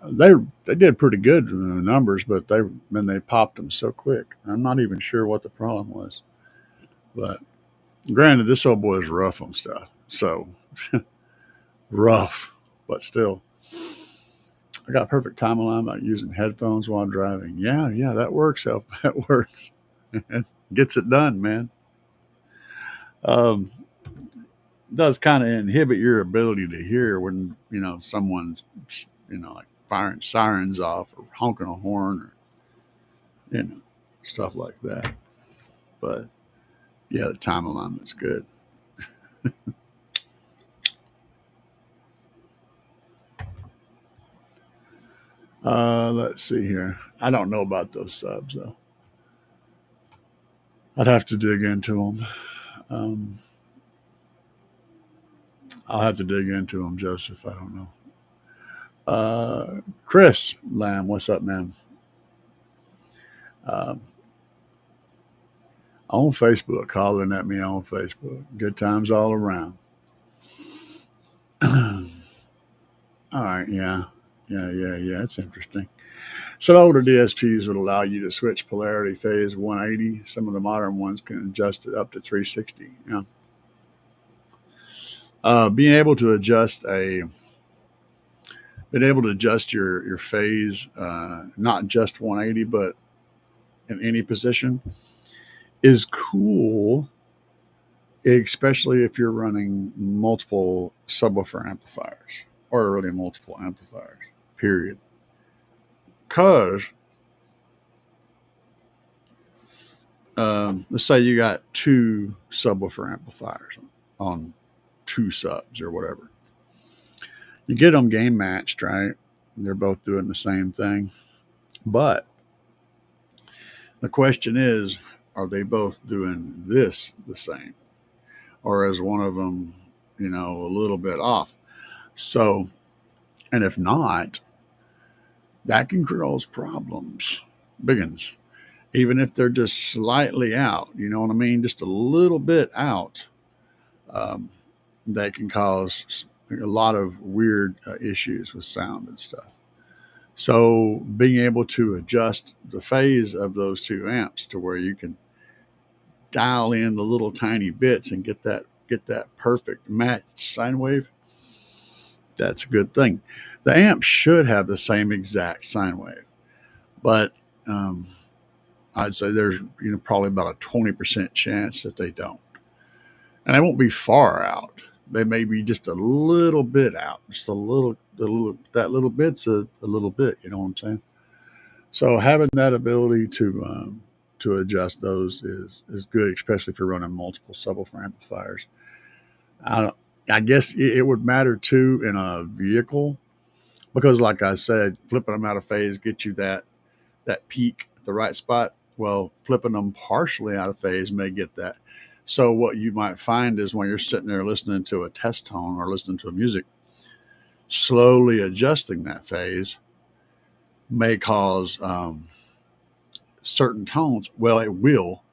They did pretty good in the numbers, but they popped them so quick. I'm not even sure what the problem was. But granted, this old boy is rough on stuff, so rough, but still. I got perfect time alignment using headphones while driving. Yeah, that works. That works. Gets it done, man. Does kind of inhibit your ability to hear when someone's like firing sirens off or honking a horn or stuff like that. But yeah, the time alignment's good. Let's see here. I don't know about those subs though. I'd have to dig into them. I'll have to dig into them, Joseph. I don't know. Chris Lamb, what's up, man? On Facebook, hollering at me on Facebook. Good times all around. All right, yeah. It's interesting. Some older DSPs would allow you to switch polarity phase 180. Some of the modern ones can adjust it up to 360. Yeah. Being able to adjust your phase, not just 180, but in any position, is cool. especially if you're running multiple subwoofer amplifiers or really multiple amplifiers, period. Because let's say you got two subwoofer amplifiers on two subs or whatever. You get them game matched, right? They're both doing the same thing. But the question is, are they both doing this the same? Or is one of them, a little bit off? So, and if not, that can cause problems, big ones. Even if they're just slightly out, you know what I mean? Just a little bit out, um, that can cause a lot of weird issues with sound and stuff. So being able to adjust the phase of those two amps to where you can dial in the little tiny bits and get that perfect match sine wave, that's a good thing. The amp should have the same exact sine wave, but I'd say there's probably about a 20% chance that they don't, and they won't be far out. They may be just a little bit out, just that little bit's a little bit. You know what I'm saying? So having that ability to adjust those is good, especially if you're running multiple subwoofer amplifiers. I, I guess it would matter too in a vehicle because, like I said, flipping them out of phase gets you that peak at the right spot. Well, flipping them partially out of phase may get that. So what you might find is when you're sitting there listening to a test tone or listening to music, slowly adjusting that phase may cause certain tones. Well, it will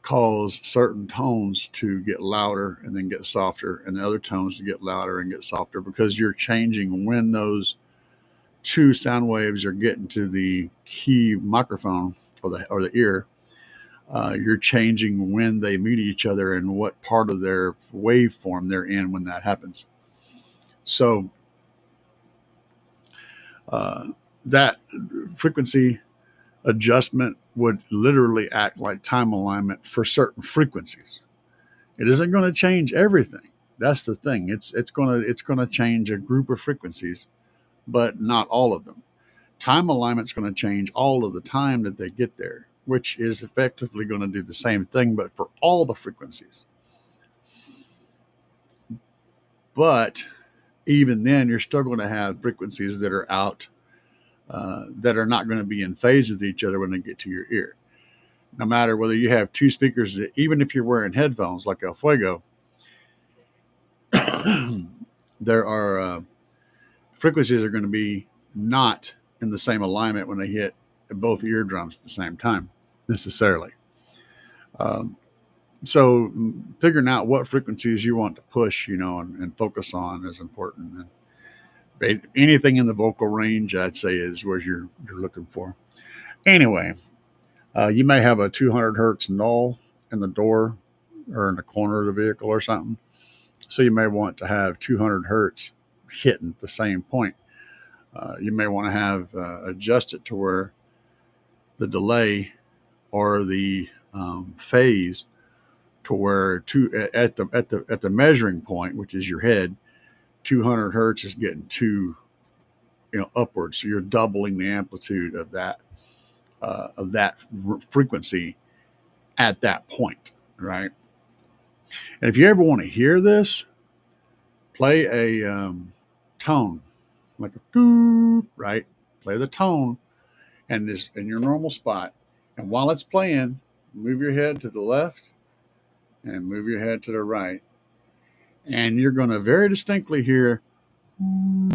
cause certain tones to get louder and then get softer, and the other tones to get louder and get softer because you're changing when those two sound waves are getting to the key microphone or the ear. You're changing when they meet each other and what part of their waveform they're in when that happens. So uh, that frequency adjustment would literally act like time alignment for certain frequencies. It isn't going to change everything. That's the thing. It's going to change a group of frequencies, but not all of them. Time alignment's going to change all of the time that they get there, which is effectively going to do the same thing, but for all the frequencies. But even then, you're still going to have frequencies that are out, that are not going to be in phase with each other when they get to your ear. No matter whether you have two speakers, even if you're wearing headphones like El Fuego, there are frequencies are going to be not in the same alignment when they hit both eardrums at the same time, necessarily. Um, so figuring out what frequencies you want to push, and focus on is important. And anything in the vocal range, I'd say, is where you're looking for. Anyway, you may have a 200 hertz null in the door or in the corner of the vehicle or something. So you may want to have 200 hertz hitting at the same point. You may want to have adjust it to where the delay or the phase to where at the measuring point, which is your head, 200 hertz is getting upwards. So you're doubling the amplitude of that frequency at that point, right? And if you ever want to hear this, play a tone like a doop, right? Play the tone and this in your normal spot. And while it's playing, move your head to the left and move your head to the right. And you're going to very distinctly hear. You're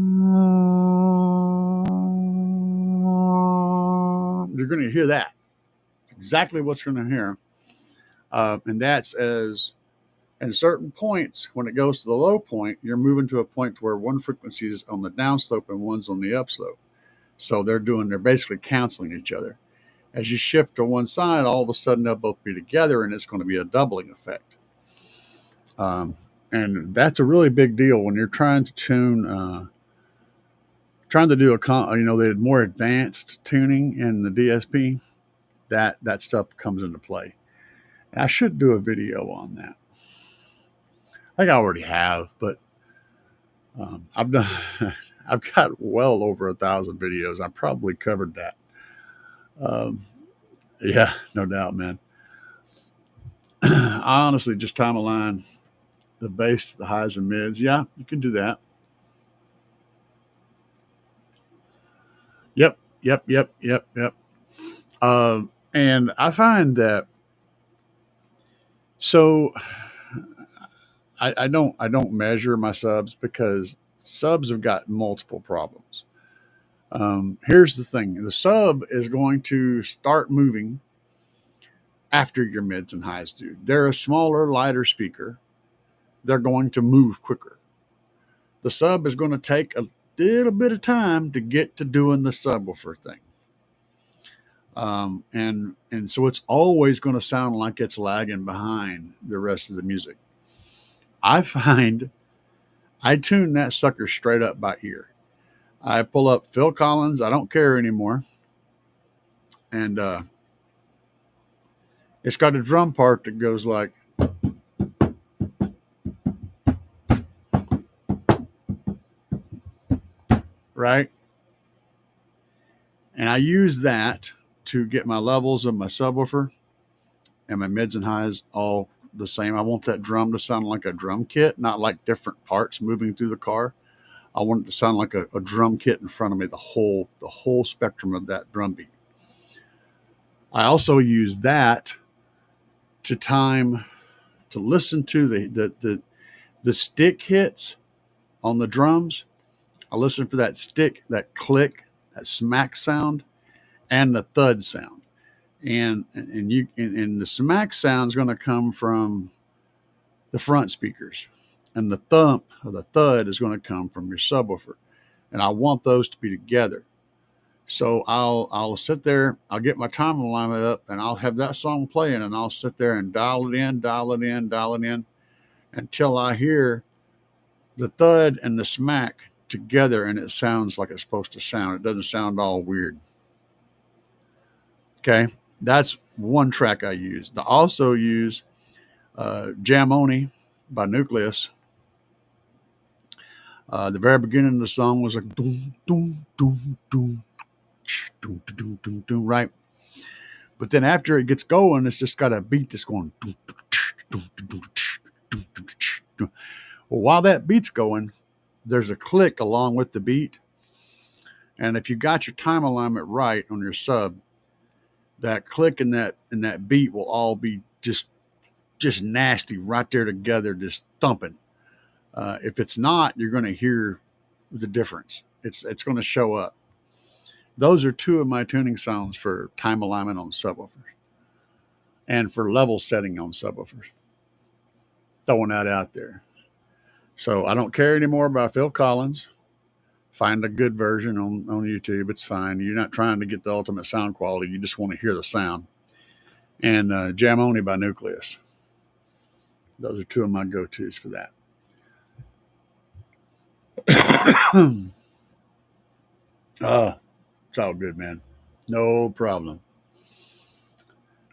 going to hear that. Exactly what's going to hear. And that's as in certain points, when it goes to the low point, you're moving to a point where one frequency is on the downslope and one's on the upslope. So they're basically canceling each other. As you shift to one side, all of a sudden they'll both be together and it's going to be a doubling effect. And that's a really big deal when you're trying to tune, trying to do the more advanced tuning in the DSP. That stuff comes into play. I should do a video on that. I think I already have, but I've done. I've got well over 1,000 videos. I probably covered that. Um, yeah, no doubt, man. I honestly just time a line, the bass, the highs and mids. Yeah, you can do that. Yep, yep, yep, yep, yep. And I find that so I don't measure my subs because subs have got multiple problems. Here's the thing: the sub is going to start moving after your mids and highs do. They're a smaller, lighter speaker. They're going to move quicker. The sub is going to take a little bit of time to get to doing the subwoofer thing. And so it's always going to sound like it's lagging behind the rest of the music. I find I tune that sucker straight up by ear. I pull up Phil Collins. I don't care anymore, and it's got a drum part that goes like right, and I use that to get my levels of my subwoofer and my mids and highs all the same. I want that drum to sound like a drum kit, not like different parts moving through the car. I want it to sound like a drum kit in front of me, the whole spectrum of that drum beat. I also use that to time to listen to the stick hits on the drums. I listen for that stick, that click, that smack sound, and the thud sound. And the smack sound is going to come from the front speakers, and the thump or the thud is going to come from your subwoofer. And I want those to be together. So I'll sit there, I'll get my time alignment up, and I'll have that song playing, and I'll sit there and dial it in, dial it in, dial it in, until I hear the thud and the smack together, and it sounds like it's supposed to sound. It doesn't sound all weird. Okay, that's one track I use. I also use Jamoni by Nucleus. The very beginning of the song was like doom, doom, doom, doom, doom, doom, doom, doom, right? But then after it gets going, it's just got a beat that's going. Well, while that beat's going, there's a click along with the beat. And if you got your time alignment right on your sub, that click and that beat will all be just nasty right there together, just thumping. If it's not, you're going to hear the difference. It's going to show up. Those are two of my tuning sounds for time alignment on subwoofers and for level setting on subwoofers. Throwing that out there. So I don't care anymore about Phil Collins. Find a good version on YouTube. It's fine. You're not trying to get the ultimate sound quality. You just want to hear the sound. And Jamoni by Nucleus. Those are two of my go-tos for that. It's all good, man. No problem.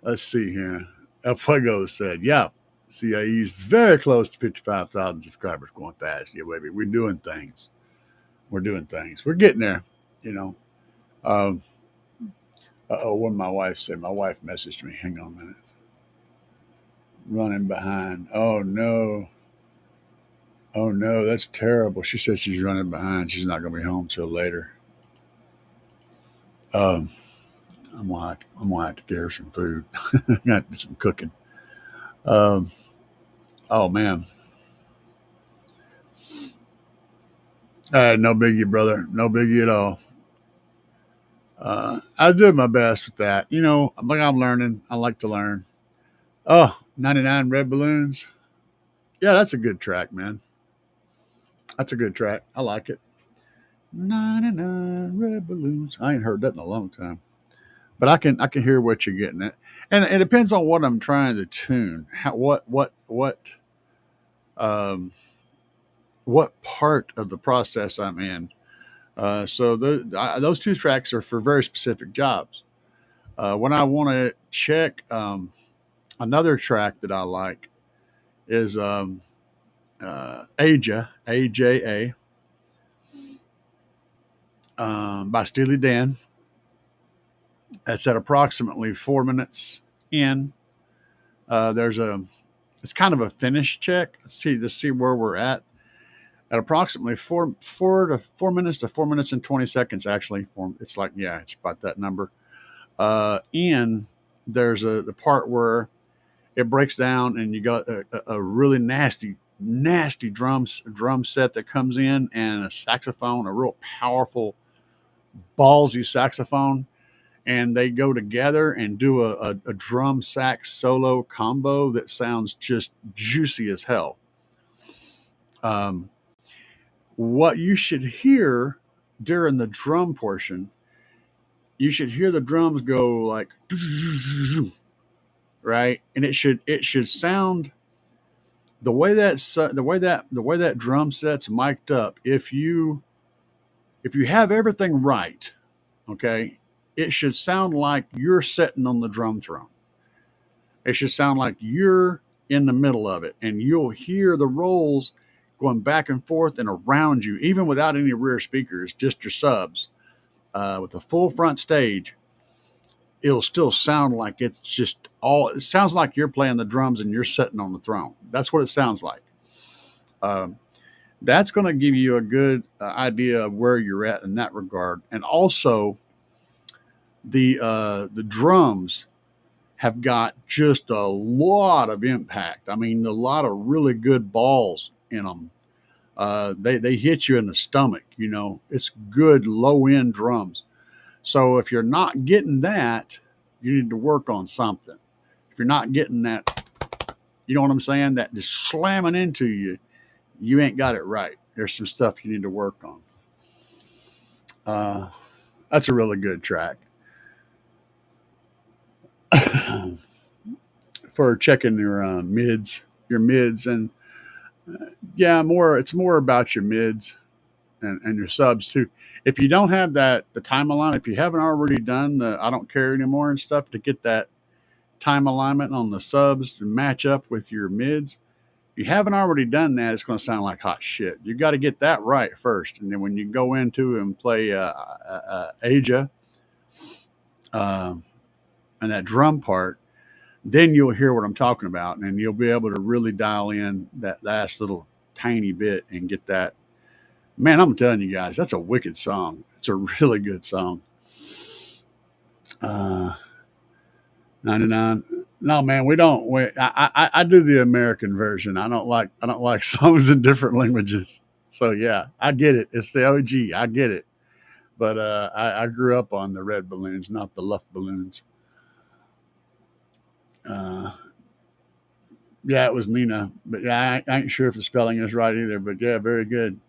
Let's see here. El Fuego said, yeah, CIE's very close to 55,000 subscribers, going fast. Yeah, baby, we're doing things. We're doing things. We're getting there, you know. Um, what did my wife say? My wife messaged me. Hang on a minute. Running behind. Oh, no. Oh, no, that's terrible. She said she's running behind. She's not going to be home till later. Um, I'm gonna have to get her some food. Got to do some cooking. Um, oh man, no biggie, brother. No biggie at all. I did my best with that. Like I'm learning. I like to learn. Oh, 99 Red Balloons. Yeah, that's a good track, man. That's a good track. I like it. 99 Red Balloons. I ain't heard that in a long time. But I can hear what you're getting at. And it depends on what I'm trying to tune. What part of the process I'm in. Those two tracks are for very specific jobs. When I want to check another track that I like is Aja, AJA, by Steely Dan. That's at approximately 4 minutes in. There's a, it's kind of a finish check. Let's see where we're at approximately 4 minutes to 4 minutes and 20 seconds. Actually, it's like, yeah, it's about that number. In there's the part where it breaks down and you got a really nasty drum set that comes in, and a saxophone, a real powerful ballsy saxophone, and they go together and do a drum sax solo combo that sounds just juicy as hell. Um, what you should hear during the drum portion, you should hear the drums go like right, and it should sound the way that drum set's mic'd up. If you have everything right, okay, it should sound like you're sitting on the drum throne. It should sound like you're in the middle of it, and you'll hear the rolls going back and forth and around you, even without any rear speakers, just your subs. With a full front stage, it'll still sound like it's just all. It sounds like you're playing the drums and you're sitting on the throne. That's what it sounds like. Um, that's going to give you a good idea of where you're at in that regard, and also the drums have got just a lot of impact. I mean, a lot of really good balls in them. They hit you in the stomach. You know, it's good low end drums. So if you're not getting that, you need to work on something. If you're not getting that, you know what I'm saying? That just slamming into you, you ain't got it right. There's some stuff you need to work on. Uh, that's a really good track for checking your mids, and yeah, it's more about your mids and your subs too. If you don't have the time alignment, if you haven't already done the I don't care anymore and stuff to get that time alignment on the subs to match up with your mids, if you haven't already done that, it's going to sound like hot shit. You got to get that right first, and then when you go into and play Aja uh, and that drum part, then you'll hear what I'm talking about, and you'll be able to really dial in that last little tiny bit and get that. Man, I'm telling you guys, that's a wicked song. It's a really good song. Uh, 99. No, man, we don't. I do the American version. I don't like songs in different languages. So yeah, I get it. It's the OG. I get it. But I grew up on the red balloons, not the Luft balloons. Uh, yeah, it was Nina, but yeah, I ain't sure if the spelling is right either. But yeah, very good.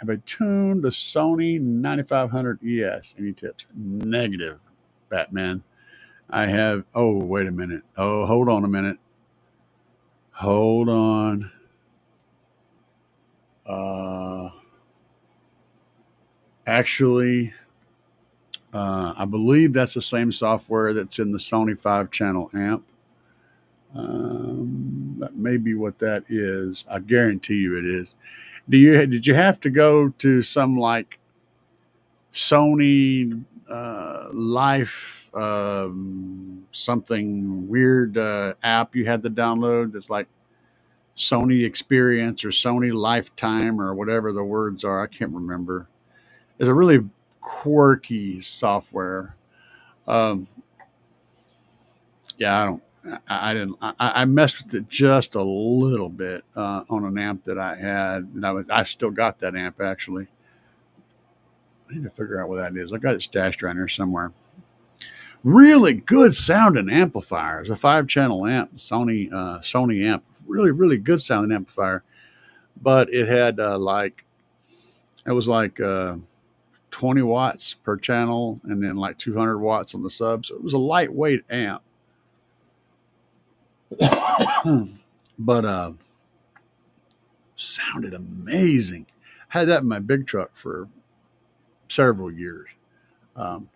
Have I tuned the Sony 9500 ES? Any tips? Negative, Batman. I have. Oh, wait a minute. Oh, hold on a minute. Hold on. Uh, actually, I believe that's the same software that's in the Sony 5 channel amp. That may be what that is. I guarantee you it is. Did you have to go to some like Sony Life something weird app you had to download? That's like Sony Experience or Sony Lifetime or whatever the words are. I can't remember. It's a really quirky software. Um, yeah, I don't. I didn't. I messed with it just a little bit on an amp that I had, and I still got that amp actually. I need to figure out what that is. I got it stashed around here somewhere. Really good sounding amplifier. It's a 5 channel amp, Sony amp. Really good sounding amplifier. But it had it was like 20 watts per channel, and then like 200 watts on the sub. So it was a lightweight amp. But sounded amazing. I had that in my big truck for several years. Um,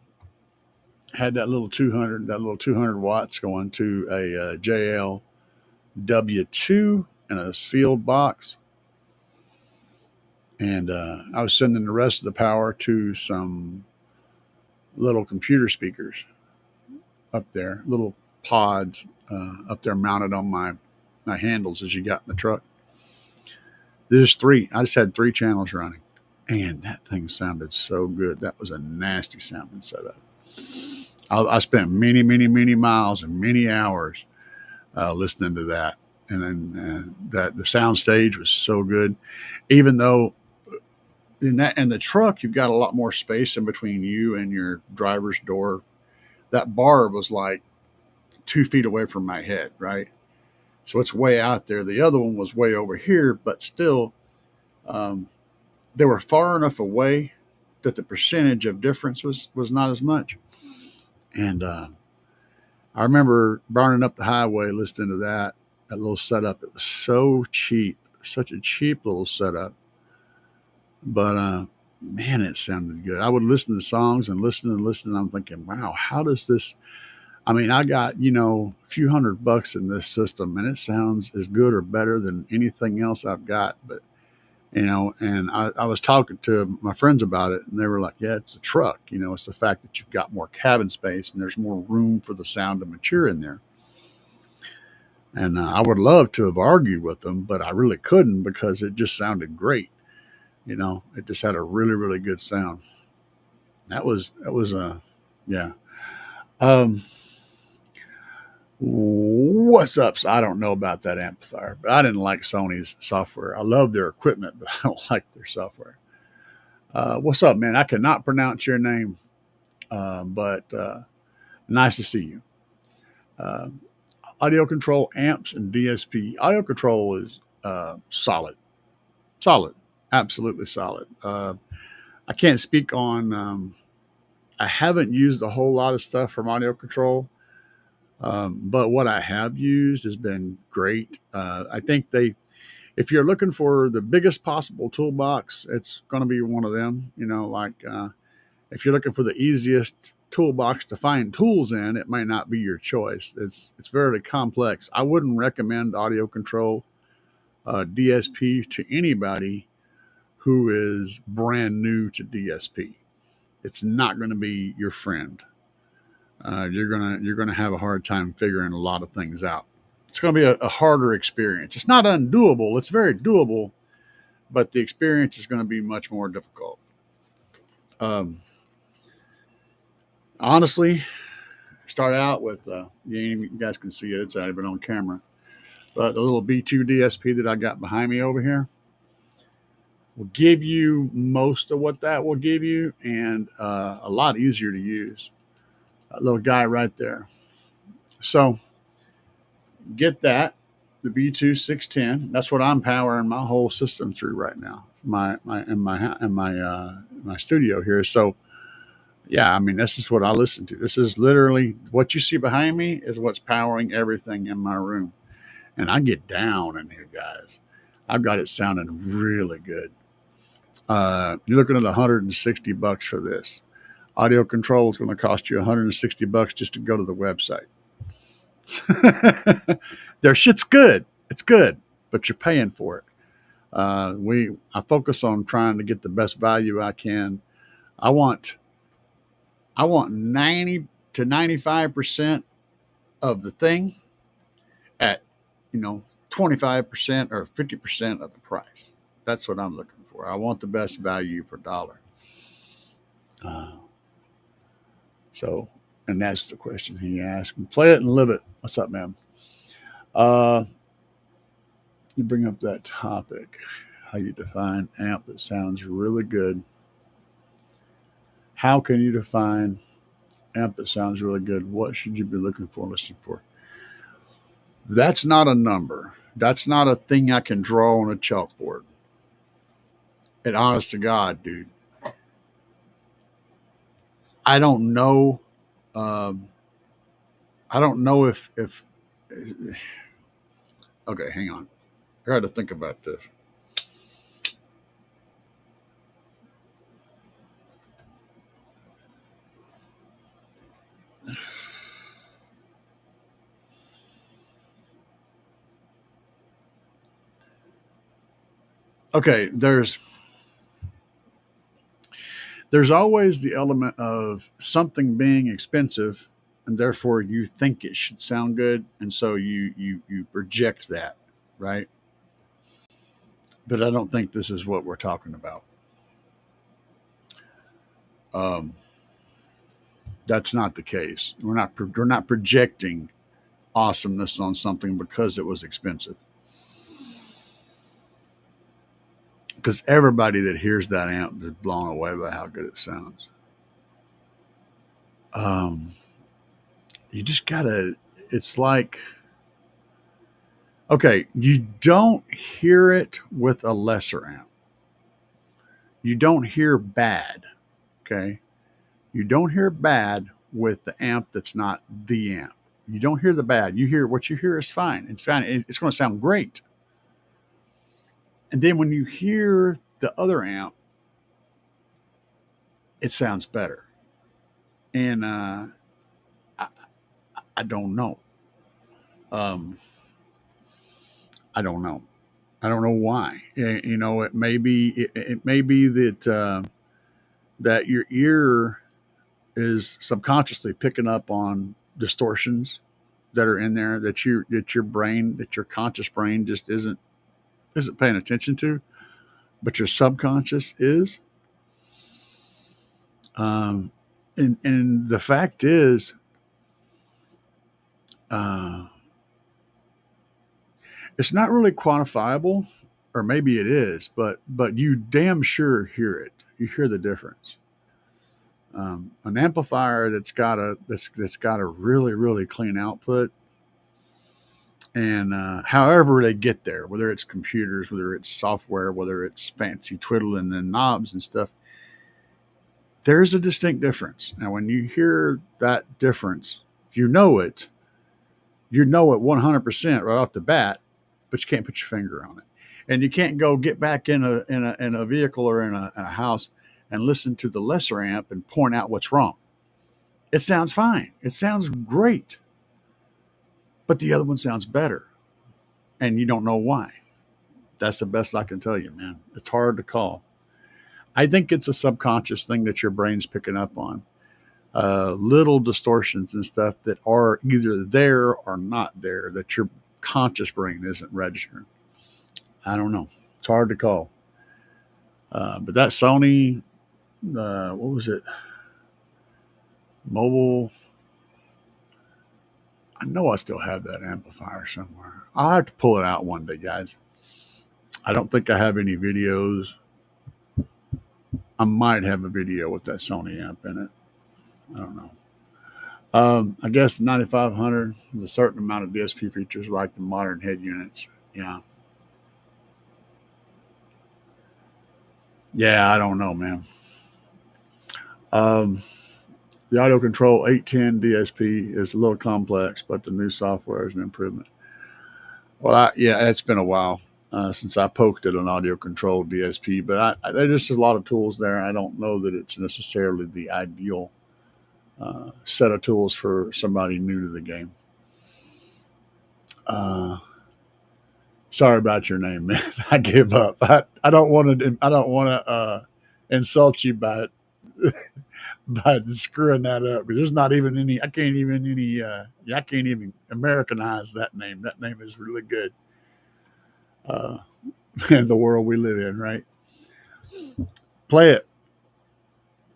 had that little 200 watts going to a JL W2 in a sealed box, and I was sending the rest of the power to some little computer speakers up there, little pods up there mounted on my handles as you got in the truck. There's three. I just had three channels running, and that thing sounded so good. That was a nasty sounding setup. I spent many, many, many miles and many hours listening to that, and then that the sound stage was so good. Even though in the truck you've got a lot more space in between you and your driver's door, that bar was like 2 feet away from my head, right? So it's way out there. The other one was way over here, but still, um, they were far enough away that the percentage of difference was not as much. And I remember burning up the highway listening to that little setup. It was so cheap, such a cheap little setup, but man, it sounded good. I would listen to songs and listen and listen. And I'm thinking, wow, how does this? I mean, I got a few $100 in this system, and it sounds as good or better than anything else I've got. But and I was talking to my friends about it, and they were like, yeah, it's a truck. It's the fact that you've got more cabin space and there's more room for the sound to mature in there. And I would love to have argued with them, but I really couldn't because it just sounded great. It just had a really, really good sound. That was yeah. Um, what's up? So I don't know about that amplifier, but I didn't like Sony's software. I love their equipment, but I don't like their software. What's up, man? I cannot pronounce your name, but nice to see you. Uh, Audio control amps and DSP. Audio control is solid, solid, absolutely solid. I can't speak on. I haven't used a whole lot of stuff from audio control, but what I have used has been great. I think if you're looking for the biggest possible toolbox, it's going to be one of them. If you're looking for the easiest toolbox to find tools in, it might not be your choice. It's very complex. I wouldn't recommend audio control DSP to anybody who is brand new to DSP. It's not going to be your friend. You're gonna have a hard time figuring a lot of things out. It's going to be a harder experience. It's not undoable. It's very doable, but the experience is going to be much more difficult. Um, Honestly, start out with you guys can see it. It's not even on camera. But the little B2 DSP that I got behind me over here will give you most of what that will give you, and a lot easier to use. That little guy right there. So get that, the B2 610. That's what I'm powering my whole system through right now. My studio here. So yeah, I mean, this is what I listen to. This is literally what you see behind me is what's powering everything in my room. And I get down in here, guys. I've got it sounding really good. You're looking at $160 for this. Audio control is going to cost you $160 just to go to the website. Their shit's good. It's good, but you're paying for it. I focus on trying to get the best value I can. I want 90 to 95% of the thing at 25% or 50% of the price. That's what I'm looking for. I want the best value per dollar. Uh, so, and that's the question he asked. Play it and live it. What's up, man? Uh, you bring up that topic, how you define amp that sounds really good. How can you define amp that sounds really good? What should you be looking for, listening for? That's not a number. That's not a thing I can draw on a chalkboard. And honest to God, dude, I don't know. Um, I don't know if. Okay, hang on. I got to think about this. okay, there's always the element of something being expensive, and therefore you think it should sound good, and so you reject that, right? But I don't think this is what we're talking about. Um, that's not the case. We're not projecting awesomeness on something because it was expensive. Because everybody that hears that amp is blown away by how good it sounds. Um, you just gotta. It's like, okay, you don't hear it with a lesser amp. You don't hear bad. Okay, you don't hear bad with the amp that's not the amp. You don't hear the bad. You hear what you hear is fine. It's fine. It's going to sound great. And then when you hear the other amp, it sounds better. And I, I don't know. Um, I don't know. I don't know why. You know, it may be that that your ear is subconsciously picking up on distortions that are in there that your conscious brain just isn't paying attention to, but your subconscious is. Um, and the fact is, uh, it's not really quantifiable, or maybe it is, but you damn sure hear it. You hear the difference. An amplifier that's got a really clean output, and however they get there, whether it's computers, whether it's software, whether it's fancy twiddling and knobs and stuff, there's a distinct difference. Now, when you hear that difference, you know it. You know it 100% right off the bat, but you can't put your finger on it, and you can't go get back in a vehicle or in a house and listen to the lesser amp and point out what's wrong. It sounds fine. It sounds great, but the other one sounds better, and you don't know why. That's the best I can tell you, man. It's hard to call. I think it's a subconscious thing that your brain's picking up on. Little distortions and stuff that are either there or not there that your conscious brain isn't registering. I don't know. It's hard to call. But that Sony, what was it? Mobile. I know I still have that amplifier somewhere. I'll have to pull it out one day, guys. I don't think I have any videos. I might have a video with that Sony amp in it. I don't know. I guess 9500 with a certain amount of DSP features like the modern head units. Yeah. Yeah, I don't know, man. Um, the audio control 810 DSP is a little complex, but the new software is an improvement. Well, yeah, it's been a while since I poked at an audio control DSP, but there's just a lot of tools there. I don't know that it's necessarily the ideal set of tools for somebody new to the game. Uh, Sorry about your name, man. I give up. I don't want to. I don't want to insult you by by screwing that up. There's not even any. I can't even any. I can't even Americanize that name. That name is really good. Uh, in the world we live in, right? Play it.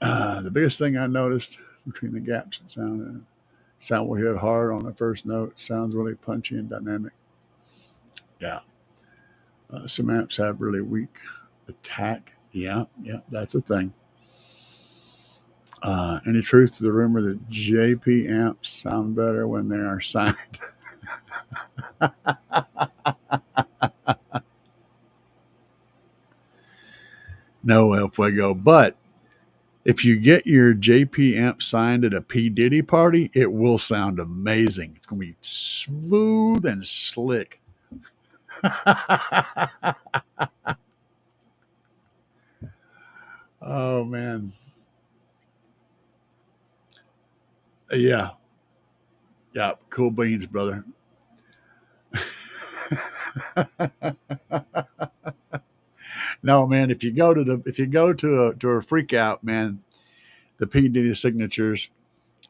The biggest thing I noticed between the gaps in sound will hit hard on the first note. Sounds really punchy and dynamic. Yeah. Some amps have really weak attack. Yeah, that's a thing. Any truth to the rumor that JP amps sound better when they are signed? No, El Fuego. But if you get your JP amp signed at a P. Diddy party, it will sound amazing. It's going to be smooth and slick. Oh, man. Yeah. Yeah. Cool beans, brother. No, man. If you go to a freak out, man, the PD signatures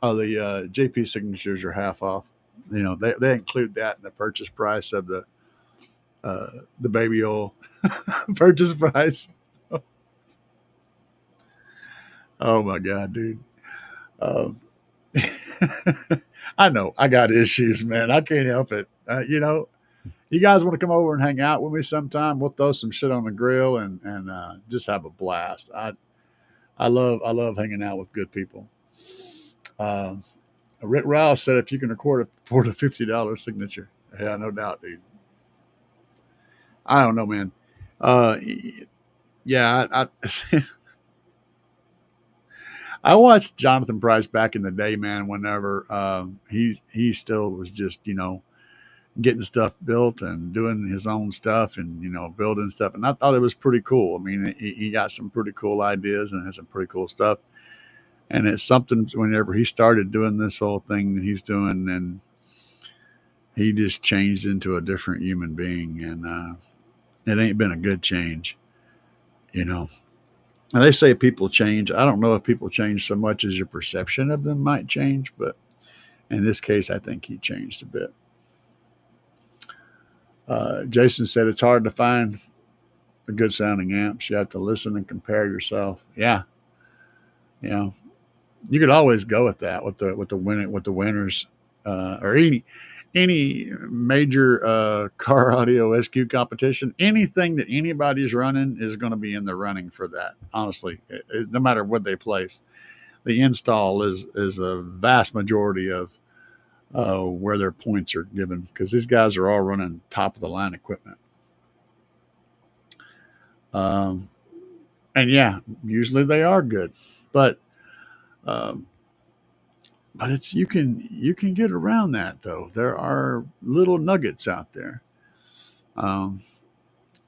or the JP signatures are half off. They include that in the purchase price of the baby oil purchase price. Oh my god, dude. Um, I know I got issues, man. I can't help it. You guys want to come over and hang out with me sometime? We'll throw some shit on the grill and just have a blast. I love hanging out with good people. Um, Rick Rouse said if you can afford a $50 signature, yeah, no doubt, dude. I don't know, man. Uh, yeah, I watched Jonathan Price back in the day, man. Whenever he still was just getting stuff built and doing his own stuff and building stuff, and I thought it was pretty cool. I mean, he got some pretty cool ideas and has some pretty cool stuff. And it's something whenever he started doing this whole thing that he's doing, and he just changed into a different human being, and it ain't been a good change, you know. And they say people change. I don't know if people change so much as your perception of them might change, but in this case, I think he changed a bit. Jason said it's hard to find the good sounding amps. You have to listen and compare yourself. Yeah, you know, you could always go with that with the winners or any major car audio SQ competition. Anything that anybody's running is going to be in the running for that. Honestly, no matter what they place, the install is a vast majority of where their points are given because these guys are all running top of the line equipment. Um, and yeah, usually they are good, but um, it's you can get around that though. There are little nuggets out there, um,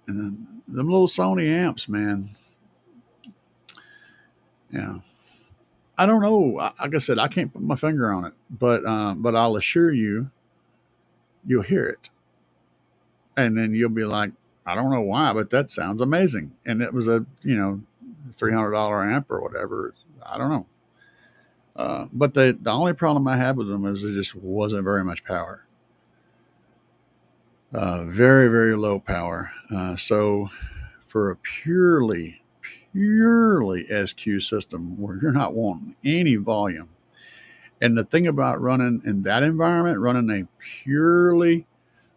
and then them little Sony amps, man. Yeah, I don't know. Like I said, I can't put my finger on it, but I'll assure you, you'll hear it, and then you'll be like, I don't know why, but that sounds amazing. And it was a $300 amp or whatever. I don't know. But the only problem I had with them is there just wasn't very much power. Very, very low power. So for a purely SQ system where you're not wanting any volume, and the thing about running in that environment, running a purely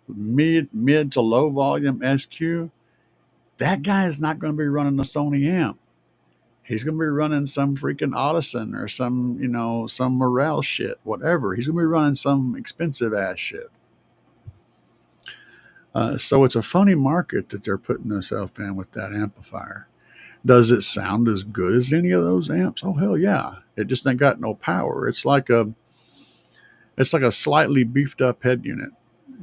mid to low volume SQ, that guy is not going to be running a Sony amp. He's going to be running some freaking Audison or some Morel shit, whatever. He's going to be running some expensive ass shit. So it's a funny market that they're putting themselves in with that amplifier. Does it sound as good as any of those amps? Oh hell yeah! It just ain't got no power. It's like a slightly beefed up head unit.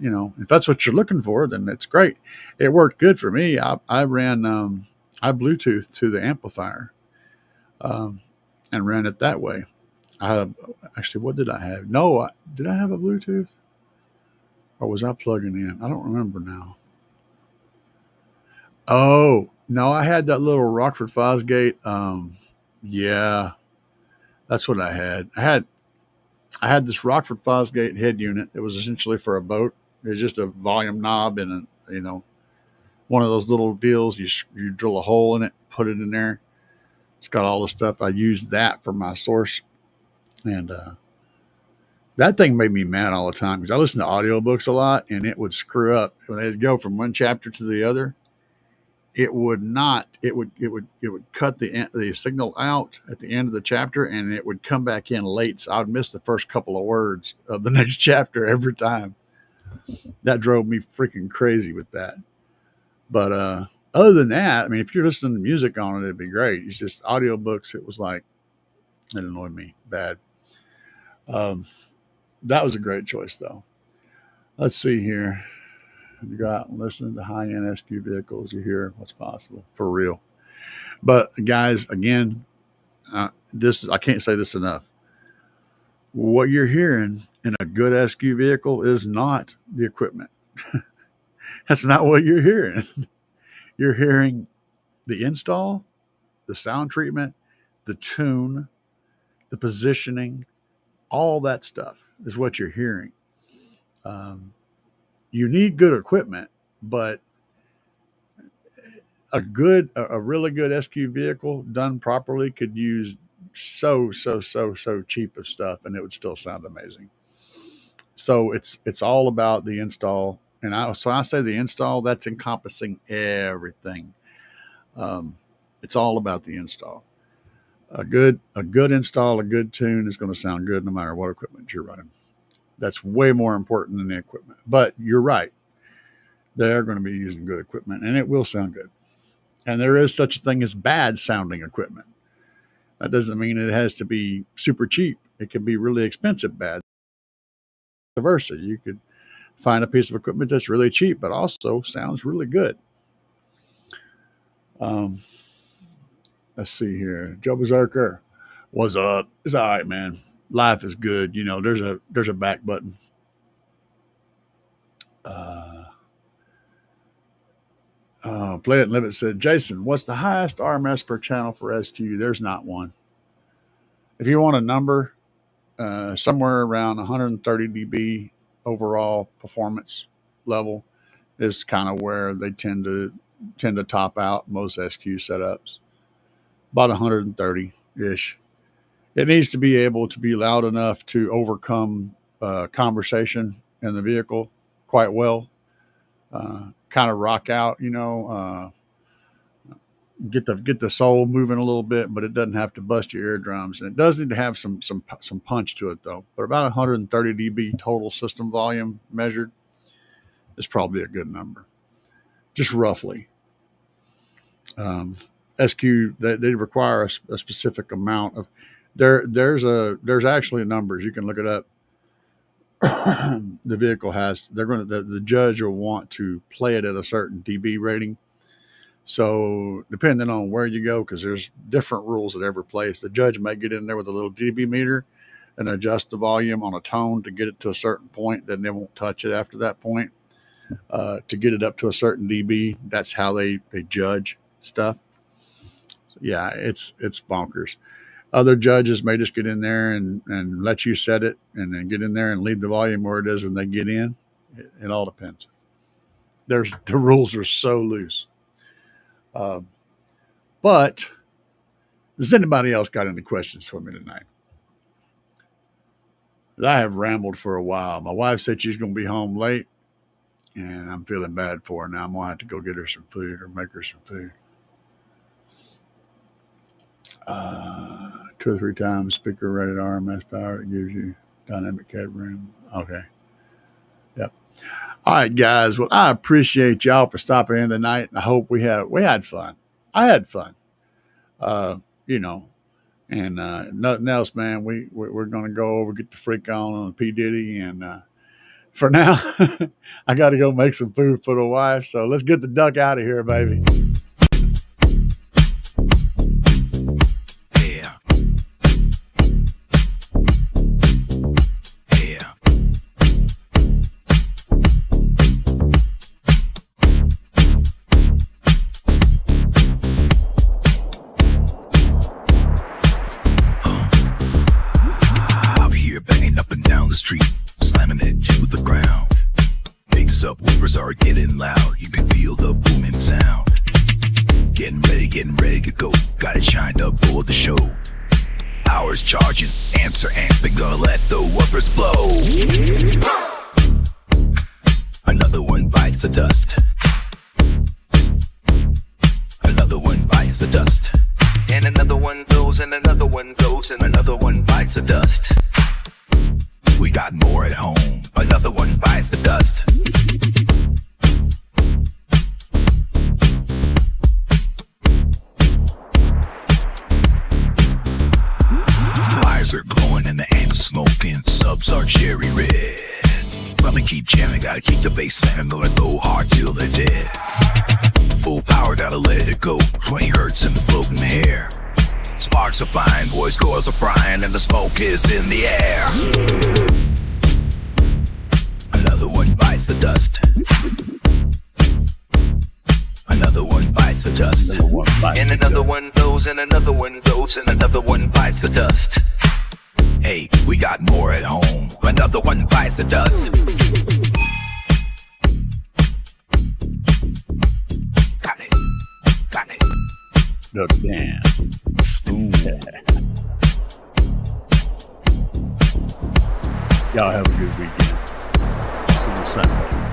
If that's what you're looking for, then it's great. It worked good for me. I ran I Bluetooth to the amplifier um, and ran it that way. I had actually, what did I have? No, did I have a Bluetooth or was I plugging in? I don't remember now. Oh no, I had that little Rockford Fosgate. Yeah, that's what I had. I had this Rockford Fosgate head unit. It was essentially for a boat. It was just a volume knob and one of those little deals. You drill a hole in it, put it in there. It's got all the stuff. I used that for my source, and that thing made me mad all the time because I listen to audiobooks a lot, and it would screw up when they'd go from one chapter to the other. It would not. It would cut the signal out at the end of the chapter, and it would come back in late. So I'd miss the first couple of words of the next chapter every time. That drove me freaking crazy with that. But other than that, I mean, if you're listening to music on it, it'd be great. It's just audiobooks. It was like it annoyed me bad. Um, that was a great choice though. Let's see here. You go out and listen to high end SQ vehicles. You hear what's possible for real. But guys, again, I can't say this enough. What you're hearing in a good SQ vehicle is not the equipment. That's not what you're hearing. You're hearing the install, the sound treatment, the tune, the positioning, all that stuff is what you're hearing. You need good equipment, but a really good SQ vehicle done properly could use so cheap of stuff, and it would still sound amazing. So it's all about the install, and I say the install, that's encompassing everything. It's all about the install. A good install, a good tune is going to sound good no matter what equipment you're running. That's way more important than the equipment. But you're right. They're going to be using good equipment, and it will sound good. And there is such a thing as bad sounding equipment. That doesn't mean it has to be super cheap. It could be really expensive bad. Vice versa. You could find a piece of equipment that's really cheap, but also sounds really good. Let's see here. Joe Berserker, what's up? It's all right, man. Life is good. You know, there's a back button. Play It and Live It said, Jason, what's the highest RMS per channel for SQ? There's not one. If you want a number, somewhere around 130 dB overall performance level is kind of where they tend to top out most SQ setups. About 130-ish. It needs to be able to be loud enough to overcome conversation in the vehicle quite well. Kind of rock out, you know, get the soul moving a little bit, but it doesn't have to bust your eardrums. And it does need to have some punch to it, though. But about 130 dB total system volume measured is probably a good number, just roughly. SQ, they require a specific amount of. There's actually numbers, you can look it up. The vehicle has, the judge will want to play it at a certain dB rating. So depending on where you go, because there's different rules at every place, the judge may get in there with a little dB meter and adjust the volume on a tone to get it to a certain point. Then they won't touch it after that point to get it up to a certain dB. That's how they judge stuff. So yeah, it's bonkers. Other judges may just get in there and let you set it and then get in there and leave the volume where it is when they get in. It all depends. The rules are so loose. But does anybody else got any questions for me tonight? I have rambled for a while. My wife said she's going to be home late, and I'm feeling bad for her now. I'm going to have to go get her some food or make her some food. 2 or 3 times speaker rated RMS power. It gives you dynamic headroom. Okay. Yep. All right, guys. Well, I appreciate y'all for stopping in tonight. I hope we had fun. I had fun. You know, and nothing else, man. We're gonna go over, get the freak on P. Diddy, and for now, I got to go make some food for the wife. So let's get the duck out of here, baby. Subwoofers are getting loud, you can feel the booming sound. Getting ready to go, got it shined up for the show. Power's charging, amps are amping, gonna let the woofers blow. Another one bites the dust. Another one bites the dust. And another one goes, and another one goes, and another one bites the dust. We got more at home, another one bites the dust. Fires are glowing and the amp is smoking, subs are cherry red. Let me keep jamming, gotta keep the bass slamming, gonna go hard till they're dead. Full power, gotta let it go, 20 hertz in the floating air. Sparks are flying, voice coils are frying, and the smoke is in the air. Another one bites the dust. Another one bites the dust. dust. Another one bites And the another dust. one goes, and another one goes, and another one bites the dust. Hey, we got more at home. Another one bites the dust. Got it. Got it. The damn spoon. Y'all have a good weekend. See you Sunday.